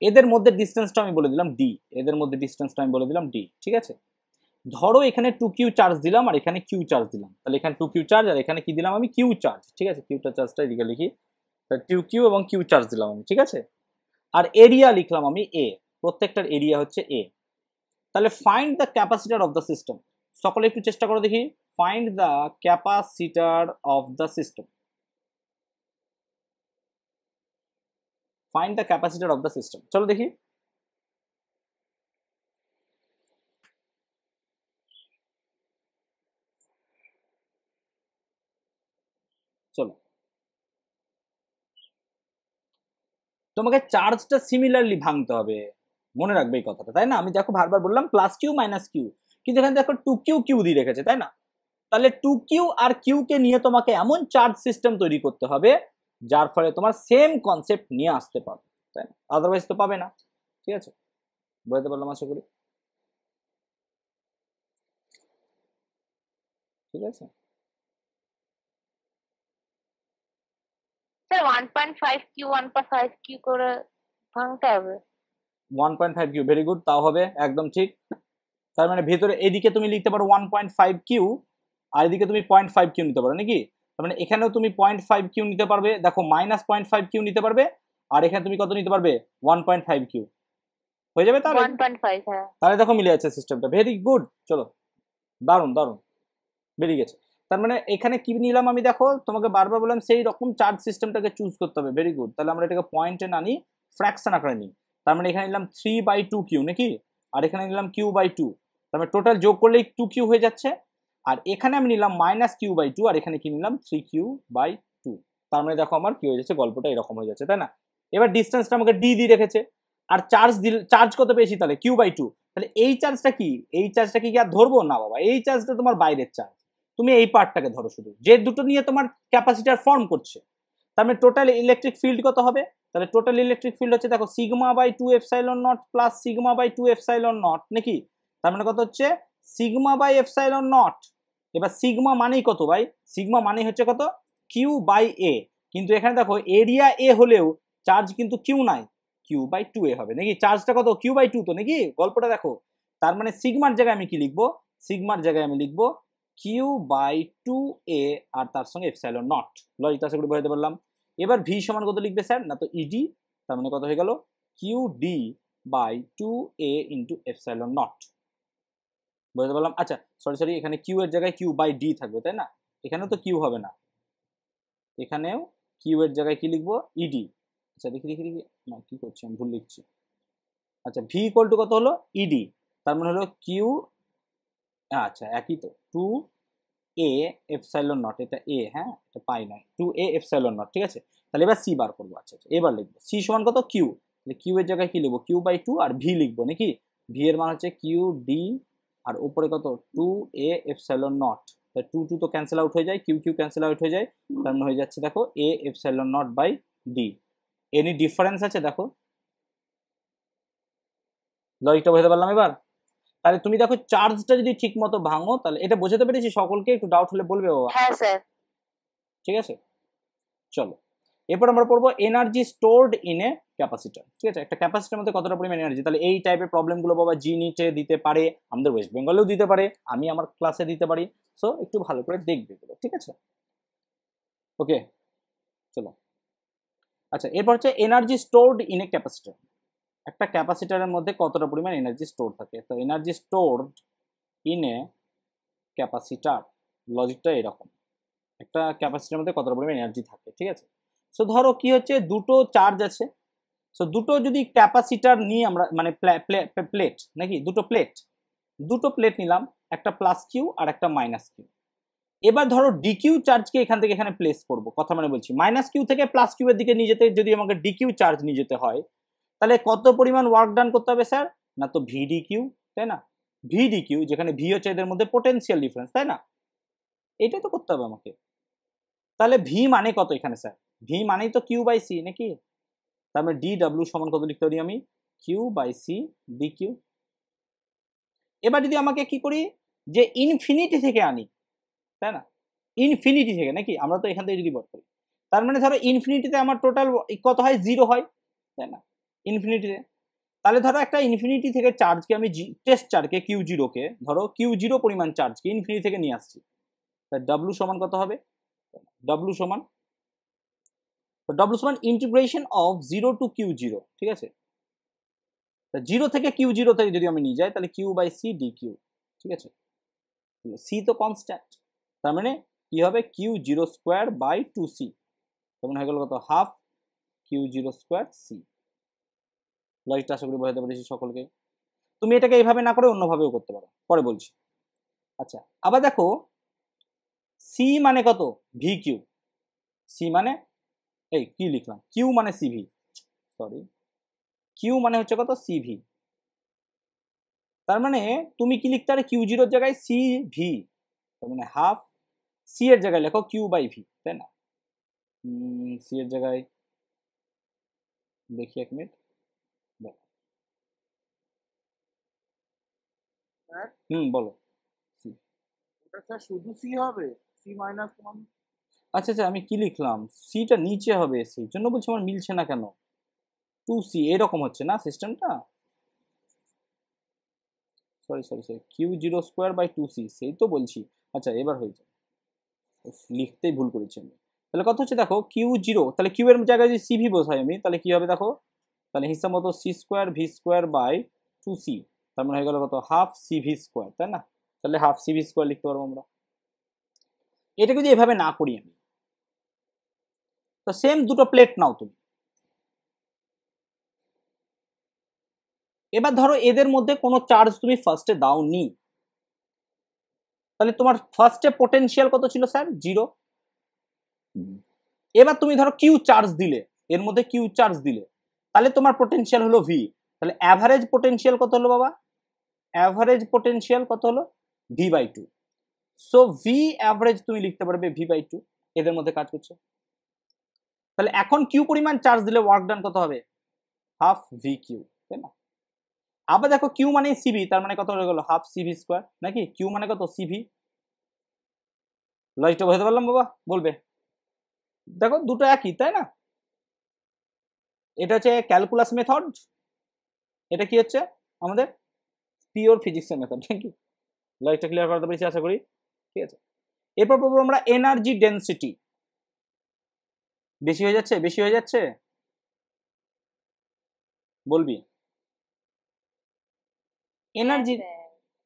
এদের মধ্যে ডিস্টেন্সটা আমি বলে দিলাম ডি, এদের মধ্যে ডিস্টেন্সটা আমি বলে দিলাম ডি, ঠিক আছে? ধরো এখানে 2q চার্জ দিলাম আর এখানে q চার্জ দিলাম, তাহলে এখানে 2q চার্জ আর এখানে কি দিলাম আমি, q চার্জ, ঠিক আছে? qটা চার্জটা এদিকে লিখি, 2q এবং q চার্জ দিলাম আমি, ঠিক আছে? আর এরিয়া লিখলাম আমি এ, প্রত্যেকটার এরিয়া হচ্ছে এ। তাহলে find the capacitor of the system, সকলে একটু চেষ্টা করো দেখি, find the capacitor of the system, find the capacitor of the system, চলো দেখি। চলো, তোমাকে চার্জটা সিমিলারলি ভাঙতে হবে, মনে রাখবে এই কথাটা, তাই না? আমি দেখো বারবার বললাম প্লাস কিউ মাইনাস কিউ, কিন্তু এখানে দেখো 2q কিউ দিয়ে রেখেছে, তাই না? তাহলে 2q আর q কে নিয়ে তোমাকে এমন চার্জ সিস্টেম তৈরি করতে হবে যার ফলে তোমার সেম কনসেপ্ট নিয়ে আসতে পারবে, তাই না? আদারওয়াইজ তো পাবে না, ঠিক আছে? বুঝতে পারলাম আশা করি, ঠিক আছে? স্যার 1.5 কিউ 1.5 কিউ করে ভাঙতে হবে। 1.5 কিউ, ভেরি গুড, তাও হবে, একদম ঠিক। তার মানে ভেতরে এদিকে তুমি লিখতে পারো 1.5 কিউ আর এদিকে তুমি 0.5 কিউ নিতে পারো নাকি? তার মানে এখানেও তুমি 0.5 কিউ নিতে পারবে, দেখো মাইনাস 0.5 কিউ নিতে পারবে, আর এখানে তুমি কত নিতে পারবে, 1.5 কিউ, হয়ে যাবে তাহলে। 1.5, হ্যাঁ। তাহলে দেখো মিলে যাচ্ছে সিস্টেমটা, ভেরি গুড, চলো, দারুণ দারুণ, বেরিয়ে গেছে। তার মানে এখানে কি নিলাম আমি, দেখো তোমাকে বারবার বললাম সেই রকম চার্জ সিস্টেমটাকে চুজ করতে হবে, ভেরি গুড। তাহলে আমরা এটাকে পয়েন্টে না নিই, ফ্র্যাকশন আকারে নিই। তার মানে এখানে নিলাম 3/2 কিউ নাকি, আর এখানে নিলাম কিউ/2, তার মানে টোটাল যোগ করলেই 2q হয়ে যাচ্ছে। আর এখানে আমি নিলাম মাইনাস কিউ/2, আর এখানে কি নিলাম 3q/2। তার মানে দেখো আমার কি হয়ে যাচ্ছে, গল্পটা এরকম হয়ে যাচ্ছে, তাই না? এবার ডিস্টেন্সটা আমাকে ডি দিয়ে রেখেছে, আর চার্জ কত পেয়েছি, তাহলে কিউ/2। তাহলে এই চার্জটা কি, এই চার্জটা কি আর ধরবো না বাবা, এই চার্জটা তোমার বাইরের চার্জ, তুমি এই পার্টটাকে ধরো শুধু, যে দুটো নিয়ে তোমার ক্যাপাসিটার ফর্ম করছে। তার মানে টোটাল ইলেকট্রিক ফিল্ড কত হবে, তাহলে টোটাল ইলেকট্রিক ফিল্ড হচ্ছে দেখো সিগমা/2 এপসাইলন নট প্লাস সিগমা/2 এপসাইলন নট নাকি, তার মানে কত হচ্ছে সিগমা/এপসাইলন নট। এবার সিগমা মানেই কত ভাই, সিগমা মানেই হচ্ছে কত, কিউ/এ, কিন্তু এখানে দেখো এরিয়া এ হলেও চার্জ কিন্তু কিউ নাই, কিউ/2a হবে নাকি, চার্জটা কত কিউ/2 তো নাকি, গল্পটা দেখো। তার মানে সিগমার জায়গায় আমি কি লিখবো, সিগমার জায়গায় আমি লিখবো কিউ বাই 2a আর তার সঙ্গে এপসাইলন নট। লজিকটা আশা করি বোঝাতে পারলাম। এবার ভি সমান কত লিখবে স্যার, না তো ইডি, তার মানে কত হয়ে গেল Q D by 2a into epsilon naught. বুঝতে পারলাম। আচ্ছা সরি, এখানে কিউ এর জায়গায় কিউ বাই ডি থাকবে, তাই না? এখানেও তো কিউ হবে না, এখানেও কিউ এর জায়গায় কি লিখবো, ইডি। আচ্ছা দেখি না কি করছি আমি, ভুল লিখছি। আচ্ছা ভি ইকুয়াল টু কত হলো, ইডি, তার মানে হলো কিউ, আচ্ছা একই তো, 2a এপসাইলন নট, এটা এ, হ্যাঁ এটা পাই নয়, 2a এপসাইলন নট, ঠিক আছে। তাহলে এবার সি বার করবো। আচ্ছা এবার লিখবো সি সমান কত, কিউ, কিউ এর জায়গায় কি লিখবো, কিউ বাই 2 আর ভি লিখবো নাকি। ভি এর মান হচ্ছে কিউ ডি আর উপরে কত 2a এপসাইলন নট, 2 তো ক্যান্সেল আউট হয়ে যায়, কিউ ক্যান্সেল আউট হয়ে যায়, তার মানে হয়ে যাচ্ছে দেখো a epsilon naught by D. Any difference আছে দেখো, লজিকটা বুঝতে পারলাম এবার। তাহলে তুমি দেখো চার্জটা যদি ঠিক মতো ভাঙো, তাহলে এটা বোঝাতে পেরেছি সকলকে, একটু ডাউট হলে বলবে বাবা। হ্যাঁ স্যার। ঠিক আছে চলো এরপর আমরা পড়বো energy stored in a capacitor. ঠিক আছে, একটা ক্যাপাসিটার মধ্যে কতটা পরিমাণ এনার্জি, তাহলে এই টাইপের প্রবলেমগুলো বাবা জি নিটে দিতে পারে, আমাদের ওয়েস্ট বেঙ্গলেও দিতে পারে, আমি আমার ক্লাসে দিতে পারি। সো একটু ভালো করে দেখবে এগুলো, ঠিক আছে। ওকে চলো, আচ্ছা এরপর হচ্ছে energy stored in a capacitor. একটা ক্যাপাসিটারের মধ্যে কতটা পরিমাণ এনার্জি স্টোর থাকে, তো energy stored in a capacitor, লজিকটা এরকম, একটা ক্যাপাসিটারের মধ্যে কতটা পরিমাণ এনার্জি থাকে, ঠিক আছে। সো ধরো কি হচ্ছে, দুটো চার্জ আছে, সো দুটো যদি ক্যাপাসিটার নিই আমরা, মানে প্লেট নাকি, দুটো প্লেট নিলাম, একটা প্লাস কিউ আর একটা মাইনাস কিউ। এবার ধরো ডিকিউ চার্জকে এখান থেকে এখানে প্লেস করব, কথা মানে বলছি, মাইনাস কিউ থেকে প্লাস কিউ এর দিকে নিয়ে যেতে যদি আমাকে ডিকিউ চার্জ নিয়ে যেতে হয়, তাহলে কত পরিমাণ ওয়ার্ক ডান করতে হবে স্যার, না তো ভিডি কিউ, তাই না, ভিডি কিউ, যেখানে ভি হচ্ছে এদের মধ্যে পোটেনশিয়াল ডিফারেন্স, তাই না, এটাই তো করতে হবে আমাকে। তাহলে ভি মানে কত এখানে স্যার, ভি মানেই তো কিউ বাই সি নাকি, তার মানে ডি ডাব্লিউ সমান কত লিখতে পারি আমি, Q by C D Q. এবার যদি আমাকে কি করি, যে ইনফিনিটি থেকে আনি, তাই না, ইনফিনিটি থেকে নাকি, আমরা তো এখান থেকে যদি বট করি, তার মানে ধরো ইনফিনিটিতে আমার টোটাল কত হয়, জিরো হয়, তাই না, ইনফিনিটিতে। তাহলে ধরো একটা ইনফিনিটি থেকে চার্জকে আমি টেস্ট চার্জকে কিউ জিরোকে, ধরো কিউ জিরো পরিমাণ চার্জকে ইনফিনিটি থেকে নিয়ে আসছি, ডাব্লিউ সমান কত হবে, ডাব্লিউ সমান integration of zero to Q zero, ঠিক আছে, জিরো থেকে কিউ জিরো থেকে যদি আমি নিয়ে যাই, তাহলে Q by C D Q, ঠিক আছে, সি তো কনস্ট্যান্ট, তার মানে কি হবে, Q zero square by 2c, তখন হয়ে গেল কত, half Q zero square C. লজিকটা আশা করি বোঝাতে পেরেছি সকলকে। তুমি এটাকে এইভাবে না করে অন্যভাবেও করতে পারো, পরে বলছি। আচ্ছা আবার দেখো সি মানে কত, ভি কিউ, সি মানে এই কি লিখলাম, কিউ মানে সিভি, সরি কিউ মানে হচ্ছে কত, সিভি, তার মানে তুমি কি লিখতে পারো, কিউ জিরোর জায়গায় সি ভি, তার মানে হাফ, সি এর জায়গায় লেখো কিউ বাই ভি, তাই না, সি এর জায়গায় দেখি এক মিনিট, বলো, ওটা শুধু সি হবে, সি মাইনাস 1। আচ্ছা আমি কি লিখলাম, সিটা নিচে হবে, সেই জন্য বলছি আমার মিলছে না কেন, 2c এরকম হচ্ছে না সিস্টেমটা, sorry Q zero square by 2c, সেই তো বলছি। আচ্ছা এবার হয়েছে, লিখতেই ভুল করেছি আমি। তাহলে কত হচ্ছে দেখো, কিউ জিরো, তাহলে কিউ এর জায়গায় যদি সিভি বসাই আমি, তাহলে কি হবে দেখো, তাহলে হিসাব মতো C square V square by 2c, তার মানে হয়ে গেল কত, হাফ সিভি স্কোয়ার, তাই না, তাহলে হাফ সিভি স্কোয়ার লিখতে পারবো আমরা। এটা যদি এভাবে না করি আমি, তো সেম দুটো প্লেট নাও তুমি, এবার ধরো এদের মধ্যে কোনো চার্জ তুমি ফার্স্টে দাওনি, তাহলে তোমার ফার্স্টে পোটেনশিয়াল কত ছিল স্যার, জিরো। এবার তুমি ধরো কিউ চার্জ দিলে, এর মধ্যে কিউ চার্জ দিলে, তাহলে তোমার পোটেনশিয়াল হলো ভি, তাহলে অ্যাভারেজ পোটেনশিয়াল কত হলো বাবা, অ্যাভারেজ পোটেনশিয়াল কত হলো, V by 2। So V average তুমি লিখতে পারবে ভি বাই 2, এদের মধ্যে কাজ করছে। তাহলে এখন কিউ পরিমাণ চার্জ দিলে ওয়ার্ক ডান কত হবে, হাফ ভি কিউ, তাই না। আবার দেখো কিউ মানে সিভি, তার মানে কত হয়ে গেল, হাফ সিভি স্কোয়ার নাকি, কিউ মানে কত, সিভি। লজিকটা বুঝতে পারলাম বাবা, বলবে, দেখো দুটো একই, তাই না, এটা হচ্ছে ক্যালকুলাস মেথড, এটা কি হচ্ছে আমাদের পিওর ফিজিক্সের মেথড নাকি। লজিকটা ক্লিয়ার করতে পেরেছি আশা করি। ঠিক আছে। এরপর পড়বো আমরা এনার্জি ডেন্সিটি। বেশি হয়ে যাচ্ছে, বেশি হয়ে যাচ্ছে, বলবি এনার্জি।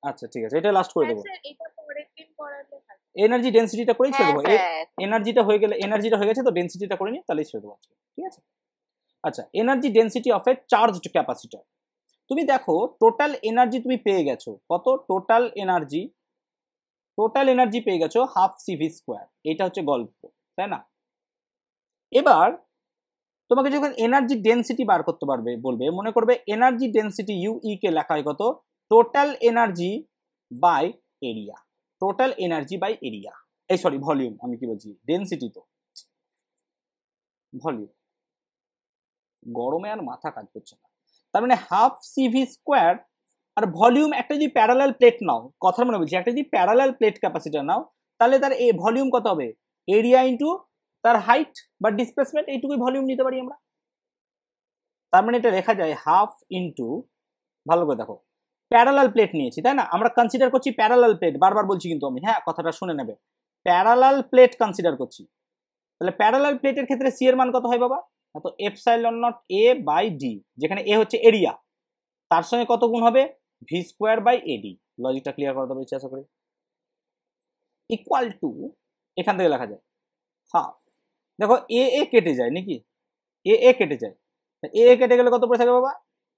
আচ্ছা ঠিক আছে, এটা লাস্ট করে দেবো। এনার্জি ডেন্সিটিটা করেই ছেড়ে দেবো। এনার্জিটা হয়ে গেলে, এনার্জিটা হয়ে গেছে তো ডেন্সিটিটা করে নি, তাহলেই ছেড়ে দেবো আজকে, ঠিক আছে। আচ্ছা, energy density of A charged capacitor. তুমি দেখো টোটাল এনার্জি তুমি পেয়ে গেছো কত, টোটাল এনার্জি পেয়ে গেছো হাফ সিভি স্কোয়ার, এটা হচ্ছে গল্প, তাই না। এবার তোমাকে যখন এনার্জি ডেন্সিটি বার করতে পারবে বলবে, মনে করবে এনার্জি ডেন্সিটি ইউই কে লেখা হয় কত, total energy by area, total energy by area, এই সরি ভলিউম, আমি কি বলছি ডেন্সিটি, তো ভলিউম, গরমে আর মাথা কাজ করছে না। তার মানে হাফ সিভি স্কোয়ার, আর ভলিউম একটা যদি প্যারালাল প্লেট নাও, কথা মনে বলছি, একটা যদি প্যারালাল প্লেট ক্যাপাসিটর নাও, তাহলে তার এই ভলিউম কত হবে, এরিয়া ইন্টু তার হাইট বা ডিসপ্লেসমেন্ট, এইটুকুই ভলিউম নিতে পারি আমরা। তার মানে এটা লেখা যায় হাফ ইন্টু, ভালো করে দেখো প্যারালাল প্লেট নিয়েছি তাই না, আমরা কনসিডার করছি প্যারালাল প্লেট, বারবার বলছি কিন্তু আমি, হ্যাঁ কথাটা শুনে নেবে, প্যারালাল প্লেট কনসিডার করছি। তাহলে প্যারালাল প্লেটের ক্ষেত্রে সি এর মান কত হয় বাবা, তো epsilon naught A by D, যেখানে এ হচ্ছে এরিয়া, তার সঙ্গে কত গুণ হবে, ভি স্কোয়ার বাই এডি। লজিকটা ক্লিয়ার করতে পেরেছি আশা করি। ইকুয়াল টু, এখান থেকে লেখা যায় হাফ, দেখো এ এ কেটে যায় নাকি, এ এ কেটে যায়, এ এ কেটে গেলে কত পড়ে থাকে বাবা,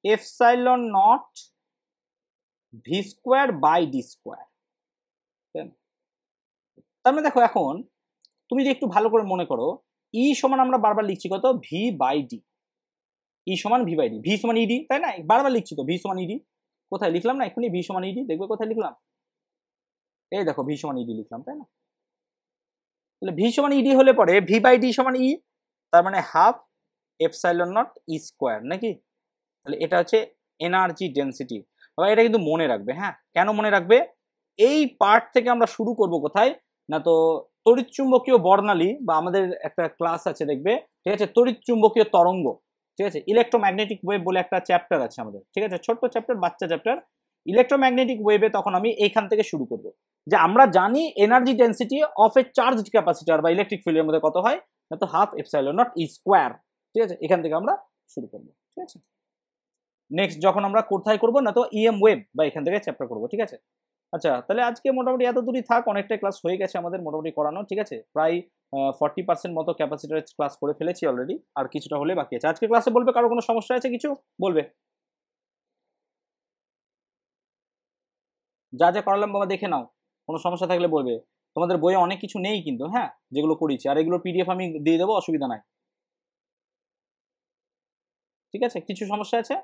epsilon naught V square by D square. তার মানে দেখো এখন তুমি যদি একটু ভালো করে মনে করো, ই সমান আমরা বারবার লিখছি কত, ভি বাই ডি, ই সমান ভি বাই ডি, ভি সমান ইডি, তাই না, বারবার লিখছি তো ভি সমান ইডি, কোথায় লিখলাম না এখনই ভি সমান ইডি, দেখবে কোথায় লিখলাম, এই দেখো ভি সমান ইডি লিখলাম, তাই না। তাহলে ভি সমান ইডি হলে পরে ভি বাই ডি সমান ই, তার মানে half epsilon not E square নাকি। তাহলে এটা হচ্ছে এনার্জি ডেন্সিটি। এবার এটা কিন্তু মনে রাখবে, হ্যাঁ কেন মনে রাখবে, এই পার্ট থেকে আমরা শুরু করব কোথায় না, তো তড়িৎচুম্বকীয় বর্ণালী, বা আমাদের একটা ক্লাস আছে দেখবে, ঠিক আছে, তড়িৎচুম্বকীয় তরঙ্গ, ঠিক আছে, ইলেকট্রোম্যাগনেটিক ওয়েভ বলে একটা চ্যাপ্টার আছে আমাদের, ঠিক আছে, ছোট্ট চ্যাপ্টার, বাচ্চা চ্যাপ্টার, ইলেকট্রোম্যাগনেটিক ওয়েভে তখন আমি এইখান থেকে শুরু করব, যে আমরা জানি energy density of A charged capacitor বা ইলেকট্রিক ফিল্ডের মধ্যে কত হয় না, তো half epsilon not E square, ঠিক আছে, এখান থেকে আমরা শুরু করব, ঠিক আছে। নেক্সট যখন আমরা কোথায় করবো না, তো ইএম ওয়েভ বা এখান থেকে চ্যাপ্টার করবো, ঠিক আছে। আচ্ছা তাহলে আজকে মোটামুটি এত দূরই থাক, অনেকটাই ক্লাস হয়ে গেছে আমাদের মোটামুটি করানো, ঠিক আছে, প্রায় 40% মতো ক্যাপাসিটার ক্লাস করে ফেলেছি অলরেডি, আর কিছুটা হলে বাকি আছে। আজকে ক্লাসে বলবে কারো কোনো সমস্যা আছে, কিছু বলবে, যা যা করালাম বাবা দেখে নাও, কোনো সমস্যা থাকলে বলবে। তোমাদের বইয়ে অনেক কিছু নেই কিন্তু, হ্যাঁ যেগুলো করেছি, আর এগুলো পিডিএফ আমি দিয়ে দেবো, অসুবিধা নাই, ঠিক আছে। কিছু সমস্যা আছে,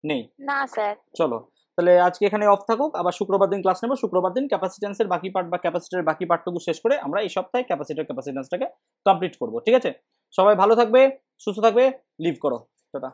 নেই না স্যার। চলো তাহলে আজকে এখানে অফ থাকুক, আবার শুক্রবার দিন ক্লাস নেবো, শুক্রবার দিন ক্যাপাসিটেন্সের বাকি পার্ট বা ক্যাপাসিটরের বাকি পার্টটুকু শেষ করে আমরা এই সপ্তাহে ক্যাপাসিটেন্সটাকে কমপ্লিট করবো, ঠিক আছে। সবাই ভালো থাকবে, সুস্থ থাকবে, লিভ করো, টাটা।